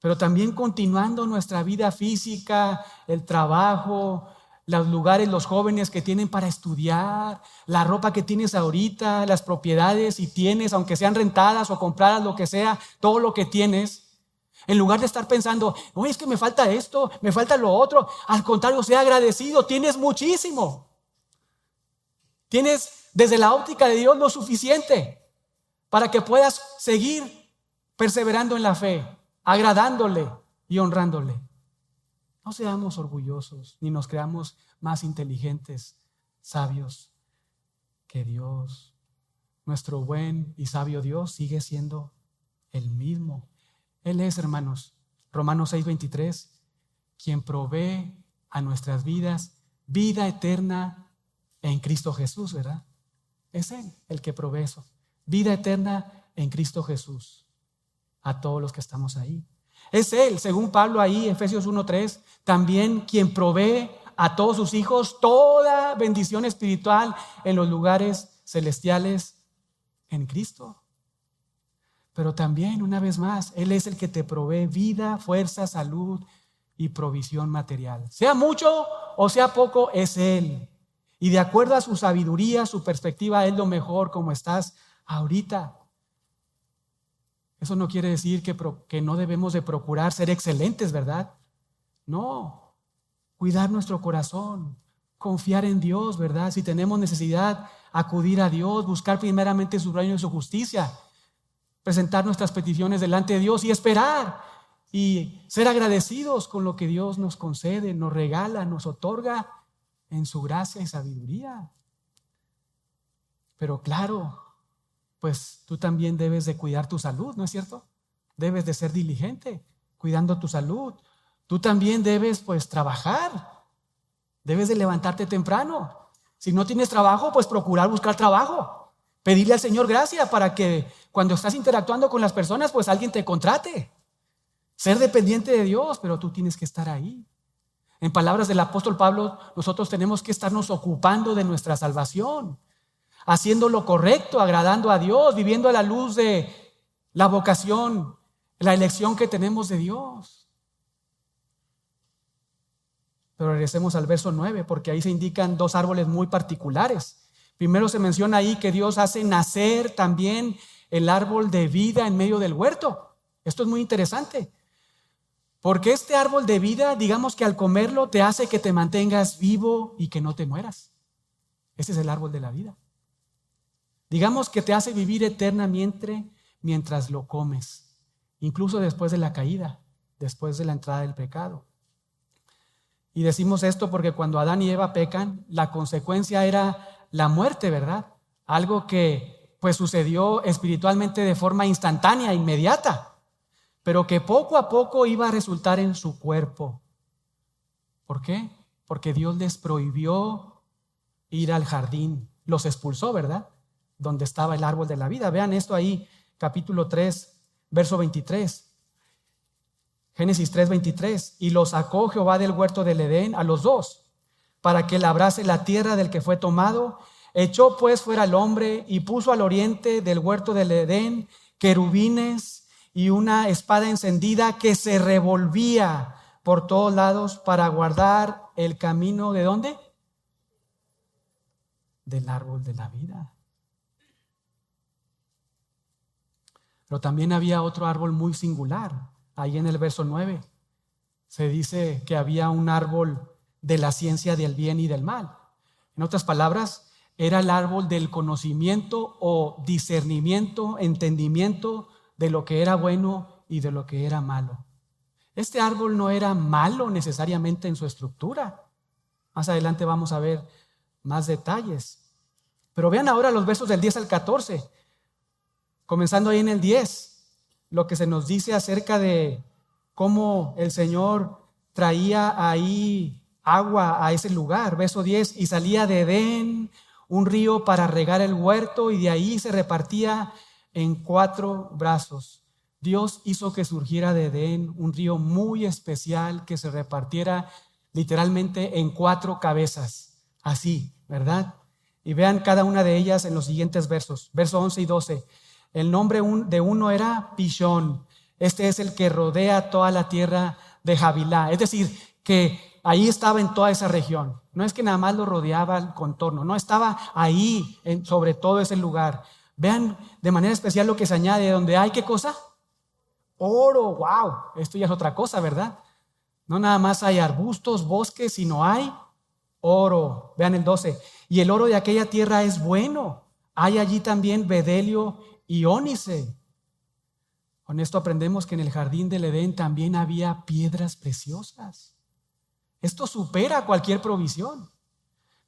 Pero también continuando nuestra vida física, el trabajo, los lugares, los jóvenes que tienen para estudiar, la ropa que tienes ahorita, las propiedades si tienes, aunque sean rentadas o compradas, lo que sea, todo lo que tienes. En lugar de estar pensando, oye, es que me falta esto, me falta lo otro. Al contrario, sea agradecido, tienes muchísimo. Tienes desde la óptica de Dios lo suficiente para que puedas seguir perseverando en la fe, agradándole y honrándole. No seamos orgullosos ni nos creamos más inteligentes, sabios que Dios. Nuestro buen y sabio Dios sigue siendo el mismo. Él es, hermanos, Romanos 6:23, quien provee a nuestras vidas vida eterna en Cristo Jesús, ¿verdad? Es Él el que provee eso. Vida eterna en Cristo Jesús a todos los que estamos ahí. Es Él, según Pablo ahí, Efesios 1:3, también quien provee a todos sus hijos toda bendición espiritual en los lugares celestiales en Cristo. Pero también, una vez más, Él es el que te provee vida, fuerza, salud y provisión material. Sea mucho o sea poco, es Él. Y de acuerdo a su sabiduría, su perspectiva, es lo mejor como estás ahorita. Eso no quiere decir que no debemos de procurar ser excelentes, ¿verdad? No, cuidar nuestro corazón, confiar en Dios, ¿verdad? Si tenemos necesidad, acudir a Dios, buscar primeramente su reino y su justicia, presentar nuestras peticiones delante de Dios y esperar y ser agradecidos con lo que Dios nos concede, nos regala, nos otorga en su gracia y sabiduría. Pero claro, pues tú también debes de cuidar tu salud, ¿no es cierto? Debes de ser diligente cuidando tu salud. Tú también debes pues trabajar, debes de levantarte temprano. Si no tienes trabajo, pues procurar buscar trabajo. Pedirle al Señor gracia para que cuando estás interactuando con las personas, pues alguien te contrate. Ser dependiente de Dios, pero tú tienes que estar ahí. En palabras del apóstol Pablo, nosotros tenemos que estarnos ocupando de nuestra salvación, haciendo lo correcto, agradando a Dios, viviendo a la luz de la vocación, la elección que tenemos de Dios. Pero regresemos al verso 9, porque ahí se indican dos árboles muy particulares. Primero se menciona ahí que Dios hace nacer también el árbol de vida en medio del huerto. Esto es muy interesante, porque este árbol de vida, digamos que al comerlo te hace que te mantengas vivo y que no te mueras. Ese es el árbol de la vida. Digamos que te hace vivir eternamente mientras lo comes, incluso después de la caída, después de la entrada del pecado. Y decimos esto porque cuando Adán y Eva pecan, la consecuencia era la muerte, ¿verdad? Algo que pues sucedió espiritualmente de forma instantánea, inmediata, pero que poco a poco iba a resultar en su cuerpo. ¿Por qué? Porque Dios les prohibió ir al jardín, los expulsó, ¿verdad? Donde estaba el árbol de la vida. Vean esto ahí, capítulo 3, verso 23. Génesis 3:23. Y los sacó Jehová del huerto del Edén a los dos, para que labrase la tierra del que fue tomado. Echó pues fuera al hombre y puso al oriente del huerto del Edén querubines y una espada encendida que se revolvía por todos lados para guardar el camino. ¿De dónde? Del árbol de la vida. Pero también había otro árbol muy singular. Ahí en el verso 9 se dice que había un árbol de la ciencia del bien y del mal. En otras palabras, era el árbol del conocimiento o discernimiento, entendimiento de lo que era bueno y de lo que era malo. Este árbol no era malo necesariamente en su estructura. Más adelante vamos a ver más detalles. Pero vean ahora los versos del 10 al 14. Comenzando ahí en el 10, lo que se nos dice acerca de cómo el Señor traía ahí agua a ese lugar. Verso 10, y salía de Edén un río para regar el huerto, y de ahí se repartía en 4 brazos. Dios hizo que surgiera de Edén un río muy especial que se repartiera literalmente en 4 cabezas. Así, ¿verdad? Y vean cada una de ellas en los siguientes versos. Verso 11 y 12. El nombre de uno era Pishón. Este es el que rodea toda la tierra de Havilá. Es decir, que ahí estaba en toda esa región. No es que nada más lo rodeaba el contorno. No, estaba ahí sobre todo ese lugar. Vean de manera especial lo que se añade. Donde hay, ¿qué cosa? Oro. Wow, esto ya es otra cosa, ¿verdad? No nada más hay arbustos, bosques, sino hay oro. Vean el 12. Y el oro de aquella tierra es bueno. Hay allí también bedelio y ónice. Con esto aprendemos que en el jardín del Edén también había piedras preciosas. Esto supera cualquier provisión.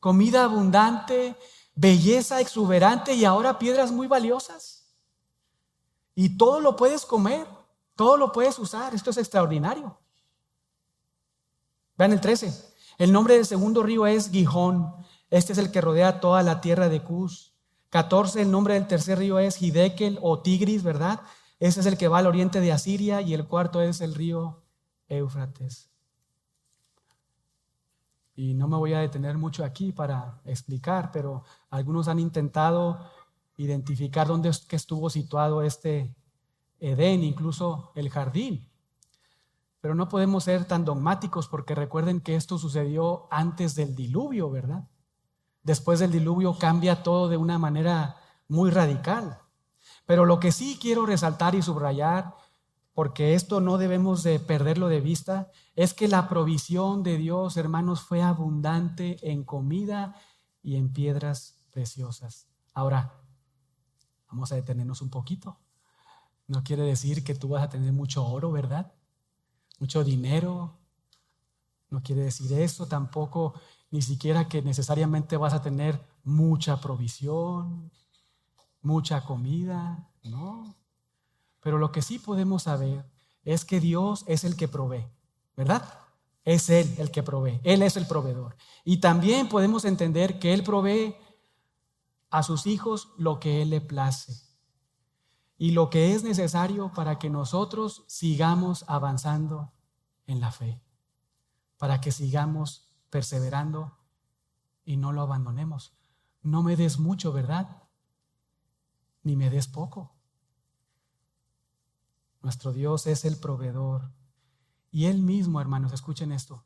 Comida abundante, belleza exuberante y ahora piedras muy valiosas. Y todo lo puedes comer, todo lo puedes usar. Esto es extraordinario. Vean el 13. El nombre del segundo río es Gihón. Este es el que rodea toda la tierra de Cus. 14, el nombre del tercer río es Hiddekel o Tigris, ¿verdad? Ese es el que va al oriente de Asiria, y el cuarto es el río Éufrates. Y no me voy a detener mucho aquí para explicar, pero algunos han intentado identificar dónde es que estuvo situado este Edén, incluso el jardín. Pero no podemos ser tan dogmáticos, porque recuerden que esto sucedió antes del diluvio, ¿verdad? Después del diluvio cambia todo de una manera muy radical. Pero lo que sí quiero resaltar y subrayar, porque esto no debemos de perderlo de vista, es que la provisión de Dios, hermanos, fue abundante en comida y en piedras preciosas. Ahora, vamos a detenernos un poquito. No quiere decir que tú vas a tener mucho oro, ¿verdad? Mucho dinero. No quiere decir eso tampoco, ni siquiera que necesariamente vas a tener mucha provisión, mucha comida, no. Pero lo que sí podemos saber es que Dios es el que provee, ¿verdad? Es Él el que provee, Él es el proveedor. Y también podemos entender que Él provee a sus hijos lo que Él le place y lo que es necesario para que nosotros sigamos avanzando en la fe, para que sigamos perseverando y no lo abandonemos. No me des mucho, ¿verdad? Ni me des poco. Nuestro Dios es el proveedor. Y Él mismo, hermanos, escuchen esto,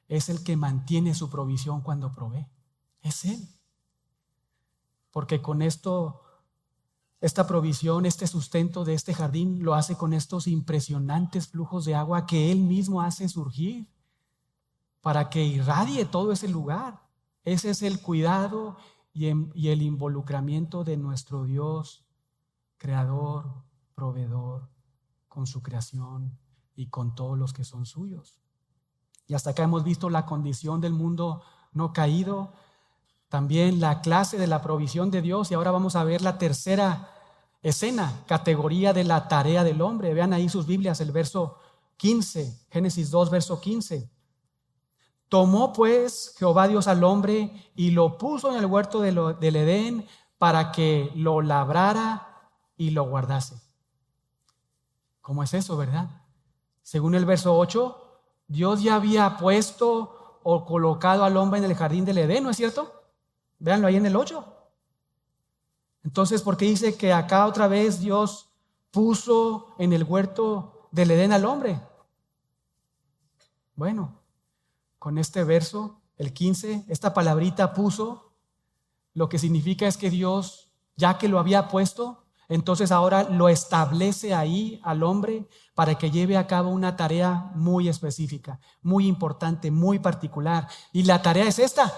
es el que mantiene su provisión cuando provee. Es Él. Porque con esto, esta provisión, este sustento de este jardín, lo hace con estos impresionantes flujos de agua que Él mismo hace surgir para que irradie todo ese lugar. Ese es el cuidado y el involucramiento de nuestro Dios, creador, proveedor, con su creación y con todos los que son suyos. Y hasta acá hemos visto la condición del mundo no caído, también la clase de la provisión de Dios, y ahora vamos a ver la tercera escena, categoría de la tarea del hombre. Vean ahí sus Biblias, el verso 15, Génesis 2, verso 15. Tomó pues Jehová Dios al hombre y lo puso en el huerto del Edén para que lo labrara y lo guardase. ¿Cómo es eso, verdad? Según el verso 8, Dios ya había puesto o colocado al hombre en el jardín del Edén, ¿no es cierto? Véanlo ahí en el 8. Entonces, ¿por qué dice que acá otra vez Dios puso en el huerto del Edén al hombre? Bueno, con este verso, el 15, esta palabrita puso, lo que significa es que Dios, ya que lo había puesto, entonces ahora lo establece ahí al hombre para que lleve a cabo una tarea muy específica, muy importante, muy particular. Y la tarea es esta.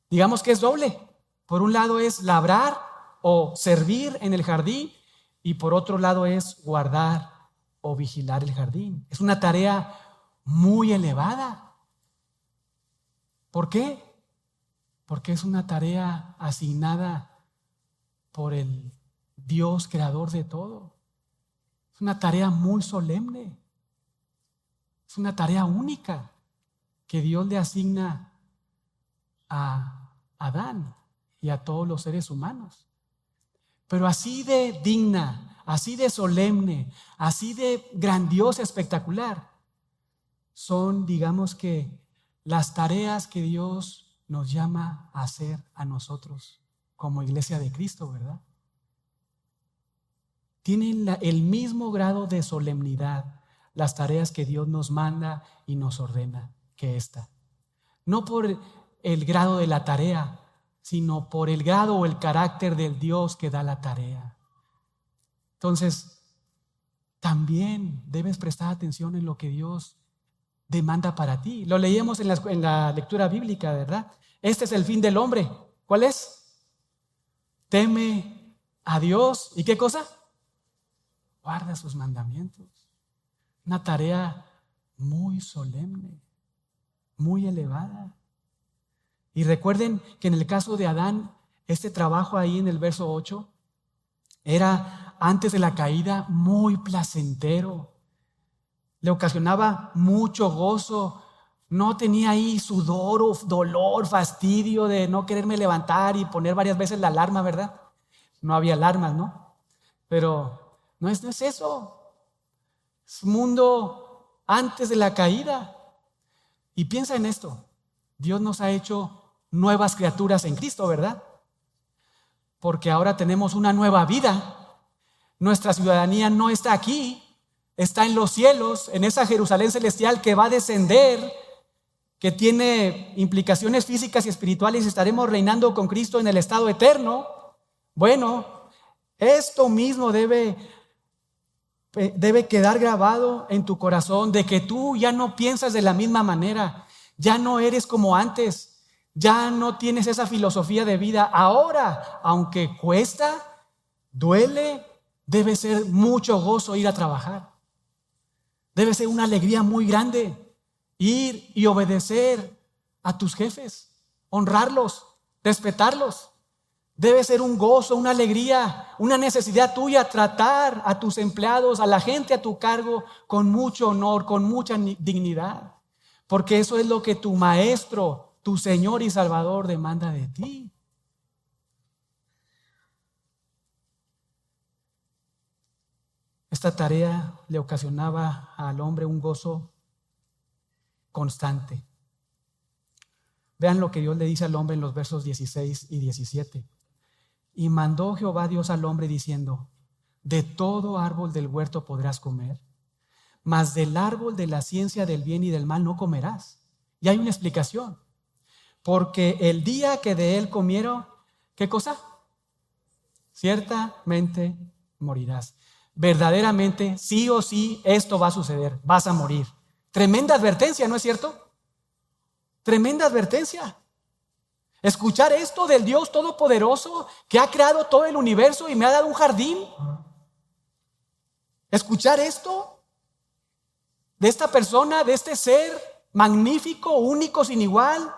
Digamos que es doble. Por un lado es labrar o servir en el jardín, y por otro lado es guardar o vigilar el jardín. Es una tarea muy elevada. ¿Por qué? Porque es una tarea asignada por el Dios creador de todo. Es una tarea muy solemne. Es una tarea única que Dios le asigna a Adán y a todos los seres humanos. Pero así de digna, así de solemne, así de grandiosa, espectacular, son, digamos que, las tareas que Dios nos llama a hacer a nosotros como iglesia de Cristo, ¿verdad? Tienen el mismo grado de solemnidad las tareas que Dios nos manda y nos ordena que esta. No por el grado de la tarea, sino por el grado o el carácter del Dios que da la tarea. Entonces, también debes prestar atención en lo que Dios demanda para ti. Lo leíamos en la lectura bíblica, ¿verdad? Este es el fin del hombre. ¿Cuál es? Teme a Dios. ¿Y qué cosa? Guarda sus mandamientos. Una tarea muy solemne, muy elevada. Y recuerden que en el caso de Adán, este trabajo ahí en el verso 8 era antes de la caída muy placentero. Le ocasionaba mucho gozo No tenía ahí sudor o dolor, fastidio de no quererme levantar y poner varias veces la alarma, ¿verdad? No había alarmas, ¿no? Pero no es eso. Es un mundo antes de la caída. Y piensa en esto. Dios nos ha hecho nuevas criaturas en Cristo, ¿verdad? Porque ahora tenemos una nueva vida. Nuestra ciudadanía no está aquí, está en los cielos, en esa Jerusalén celestial que va a descender, que tiene implicaciones físicas y espirituales, y estaremos reinando con Cristo en el estado eterno. Bueno, esto mismo debe quedar grabado en tu corazón, de que tú ya no piensas de la misma manera, ya no eres como antes, ya no tienes esa filosofía de vida. Ahora, aunque cuesta, duele, debe ser mucho gozo ir a trabajar. Debe ser una alegría muy grande ir y obedecer a tus jefes, honrarlos, respetarlos. Debe ser un gozo, una alegría, una necesidad tuya tratar a tus empleados, a la gente a tu cargo con mucho honor, con mucha dignidad, porque eso es lo que tu maestro, tu Señor y Salvador demanda de ti. Esta tarea le ocasionaba al hombre un gozo constante. Vean lo que Dios le dice al hombre en los versos 16 y 17. Y mandó Jehová Dios al hombre diciendo: de todo árbol del huerto podrás comer, mas del árbol de la ciencia del bien y del mal no comerás. Y hay una explicación. Porque el día que de él comieron, ¿qué cosa? Ciertamente morirás. Verdaderamente, sí o sí, esto va a suceder. Vas a morir. Tremenda advertencia, ¿no es cierto? Tremenda advertencia. Escuchar esto del Dios Todopoderoso que ha creado todo el universo y me ha dado un jardín. Escuchar esto de esta persona, de este ser magnífico, único, sin igual,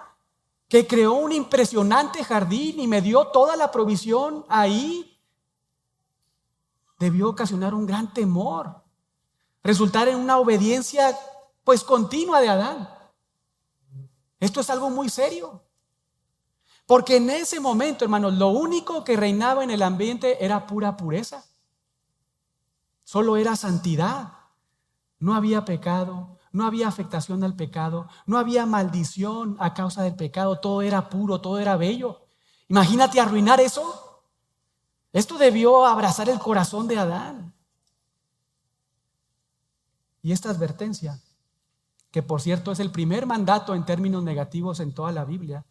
que creó un impresionante jardín y me dio toda la provisión ahí, debió ocasionar un gran temor, resultar en una obediencia pues continua de Adán. Esto es algo muy serio. Porque en ese momento, hermanos, lo único que reinaba en el ambiente era pura pureza. Solo era santidad. No había pecado, no había afectación al pecado, no había maldición a causa del pecado. Todo era puro, todo era bello. Imagínate arruinar eso. Esto debió abrazar el corazón de Adán. Y esta advertencia, que por cierto es el primer mandato en términos negativos en toda la Biblia,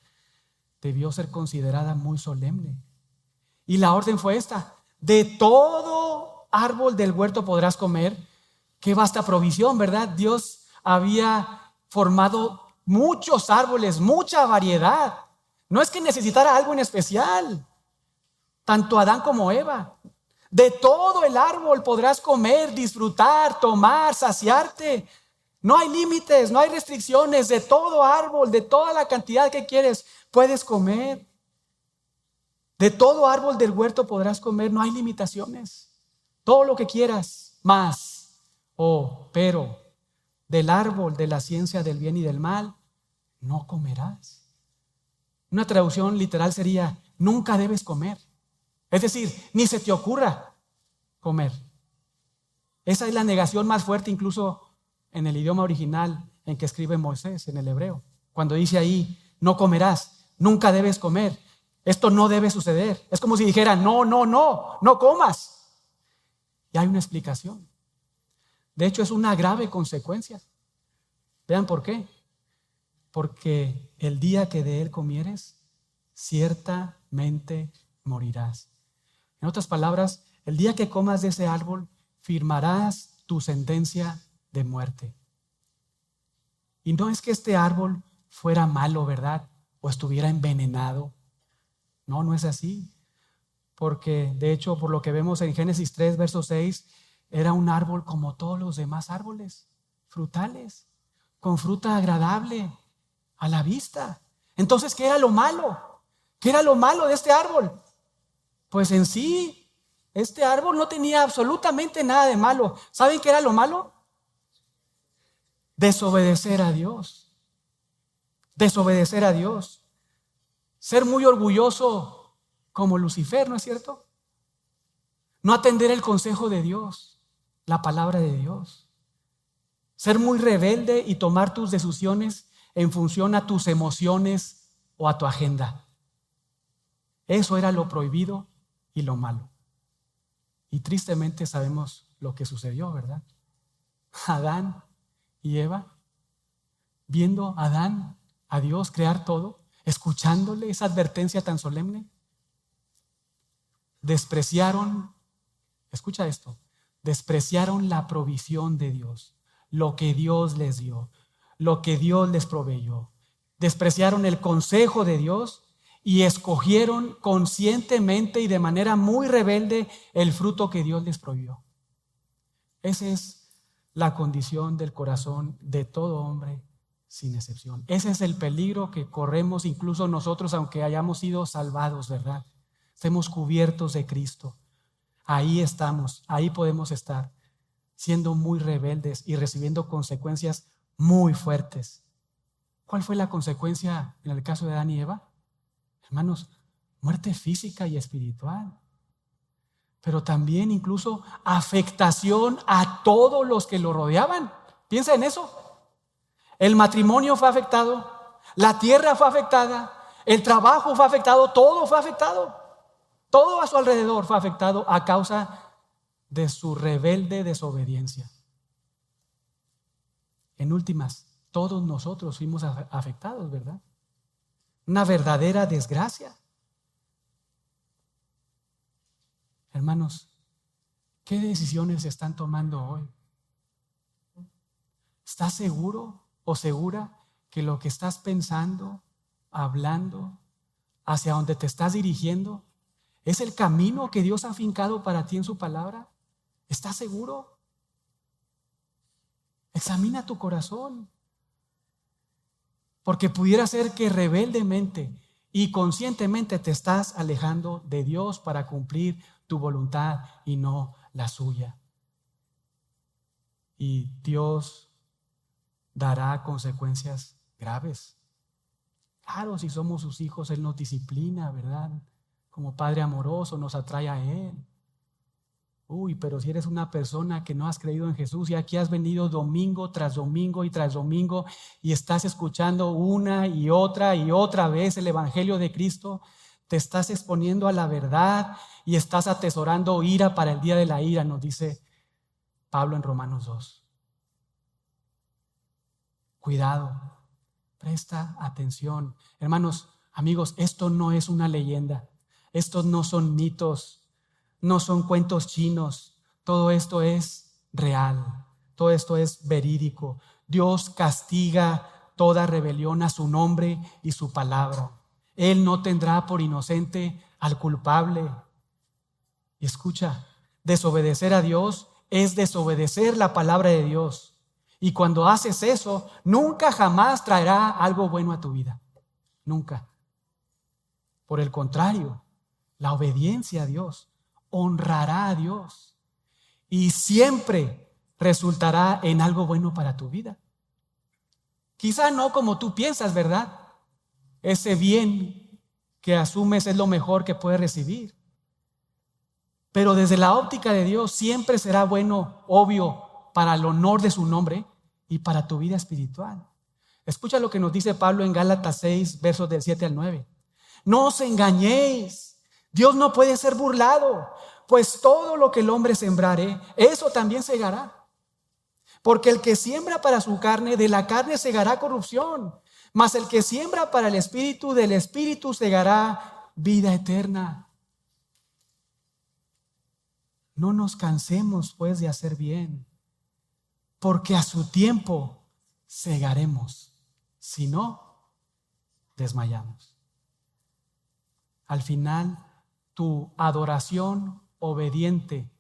debió ser considerada muy solemne. Y la orden fue esta: de todo árbol del huerto podrás comer. Qué vasta provisión, ¿verdad? Dios había formado muchos árboles, mucha variedad. No es que necesitara algo en especial, tanto Adán como Eva. De todo el árbol podrás comer, disfrutar, tomar, saciarte. No hay límites, no hay restricciones. De todo árbol, de toda la cantidad que quieres, puedes comer. De todo árbol del huerto podrás comer, no hay limitaciones. Todo lo que quieras, más. Pero del árbol de la ciencia del bien y del mal no comerás. Una traducción literal sería: nunca debes comer. Es decir, ni se te ocurra comer. Esa es la negación más fuerte incluso en el idioma original en que escribe Moisés, en el hebreo. Cuando dice ahí: no comerás, nunca debes comer, esto no debe suceder. Es como si dijera: no comas. Y hay una explicación. De hecho, es una grave consecuencia. Vean por qué. Porque el día que de él comieres, ciertamente morirás. En otras palabras, el día que comas de ese árbol, firmarás tu sentencia de muerte. Y no es que este árbol fuera malo, ¿verdad? O estuviera envenenado. No, no es así. Porque de hecho, por lo que vemos en Génesis 3, verso 6, era un árbol como todos los demás árboles frutales, con fruta agradable a la vista. Entonces, ¿qué era lo malo? ¿Qué era lo malo de este árbol? Pues en sí, este árbol no tenía absolutamente nada de malo. ¿Saben qué era lo malo? Desobedecer a Dios. desobedecer a Dios, ser muy orgulloso como Lucifer, ¿no es cierto? No atender el consejo de Dios, la palabra de Dios. Ser muy rebelde y tomar tus decisiones en función a tus emociones o a tu agenda. Eso era lo prohibido y lo malo. Y tristemente sabemos lo que sucedió, ¿verdad? Adán y Eva, viendo a Adán, a Dios crear todo, escuchándole esa advertencia tan solemne, despreciaron, escucha esto, despreciaron la provisión de Dios, lo que Dios les dio, lo que Dios les proveyó. Despreciaron el consejo de Dios y escogieron conscientemente y de manera muy rebelde el fruto que Dios les prohibió. Esa es la condición del corazón de todo hombre, sin excepción. Ese es el peligro que corremos incluso nosotros, aunque hayamos sido salvados, ¿verdad? Estemos cubiertos de Cristo. Ahí estamos, ahí podemos estar, siendo muy rebeldes y recibiendo consecuencias muy fuertes. ¿Cuál fue la consecuencia en el caso de Adán y Eva? Hermanos, muerte física y espiritual, pero también incluso afectación a todos los que lo rodeaban. Piensa en eso. El matrimonio fue afectado, la tierra fue afectada, el trabajo fue afectado, todo fue afectado. Todo a su alrededor fue afectado a causa de su rebelde desobediencia. En últimas, todos nosotros fuimos afectados, ¿verdad? Una verdadera desgracia. Hermanos, ¿qué decisiones se están tomando hoy? ¿Estás seguro o segura que lo que estás pensando, hablando, hacia donde te estás dirigiendo, es el camino que Dios ha afincado para ti en su palabra? ¿Estás seguro? Examina tu corazón, porque pudiera ser que rebeldemente y conscientemente te estás alejando de Dios para cumplir tu voluntad y no la suya. Y Dios dará consecuencias graves. Claro, si somos sus hijos, Él nos disciplina, ¿verdad? Como Padre amoroso nos atrae a Él. Pero si eres una persona que no has creído en Jesús y aquí has venido domingo tras domingo y tras domingo y estás escuchando una y otra vez el Evangelio de Cristo, te estás exponiendo a la verdad y estás atesorando ira para el día de la ira, nos dice Pablo en Romanos 2. Cuidado, presta atención. Hermanos, amigos, esto no es una leyenda, estos no son mitos, no son cuentos chinos, todo esto es real, todo esto es verídico. Dios castiga toda rebelión a su nombre y su palabra. Él no tendrá por inocente al culpable. Y escucha, desobedecer a Dios es desobedecer la palabra de Dios. Y cuando haces eso, nunca jamás traerá algo bueno a tu vida. Nunca. Por el contrario, la obediencia a Dios honrará a Dios y siempre resultará en algo bueno para tu vida. Quizá no como tú piensas, ¿verdad? Ese bien que asumes es lo mejor que puedes recibir. Pero desde la óptica de Dios siempre será bueno, obvio, para el honor de su nombre y para tu vida espiritual. Escucha lo que nos dice Pablo en Gálatas 6, versos del 7 al 9. No os engañéis. Dios no puede ser burlado, pues todo lo que el hombre sembrare, eso también segará. Porque el que siembra para su carne, de la carne segará corrupción, mas el que siembra para el Espíritu, del Espíritu segará vida eterna. No nos cansemos pues de hacer bien, porque a su tiempo segaremos, si no, desmayamos. Al final, tu adoración obediente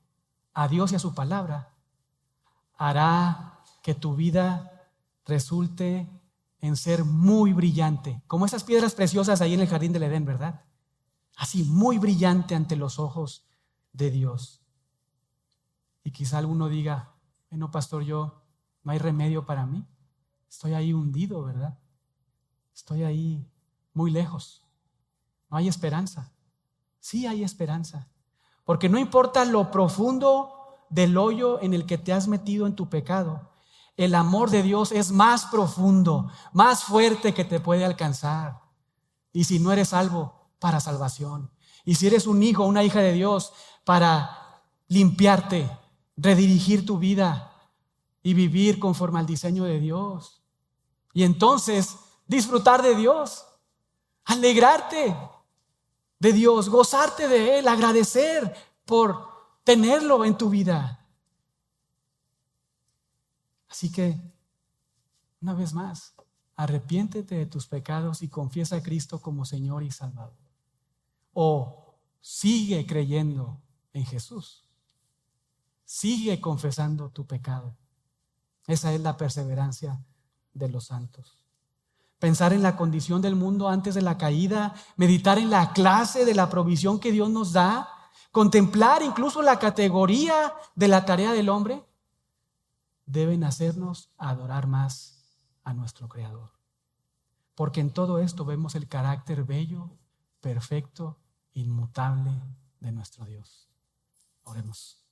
a Dios y a su palabra hará que tu vida resulte en ser muy brillante, como esas piedras preciosas ahí en el jardín del Edén, ¿verdad? Así, muy brillante ante los ojos de Dios. Y quizá alguno diga, bueno, pastor, no hay remedio para mí, estoy ahí hundido, ¿verdad? estoy ahí muy lejos. No hay esperanza. Sí hay esperanza. Porque no importa lo profundo del hoyo en el que te has metido en tu pecado, el amor de Dios es más profundo, más fuerte que te puede alcanzar. Y si no eres salvo, para salvación. Y si eres un hijo o una hija de Dios, para limpiarte, redirigir tu vida y vivir conforme al diseño de Dios. Y entonces disfrutar de Dios, alegrarte de Dios, gozarte de Él, agradecer por tenerlo en tu vida. Así que, una vez más, arrepiéntete de tus pecados y confiesa a Cristo como Señor y Salvador. O sigue creyendo en Jesús. Sigue confesando tu pecado. Esa es la perseverancia de los santos. Pensar en la condición del mundo antes de la caída, meditar en la clase de la provisión que Dios nos da, contemplar incluso la categoría de la tarea del hombre, deben hacernos adorar más a nuestro Creador. Porque en todo esto vemos el carácter bello, perfecto, inmutable de nuestro Dios. Oremos.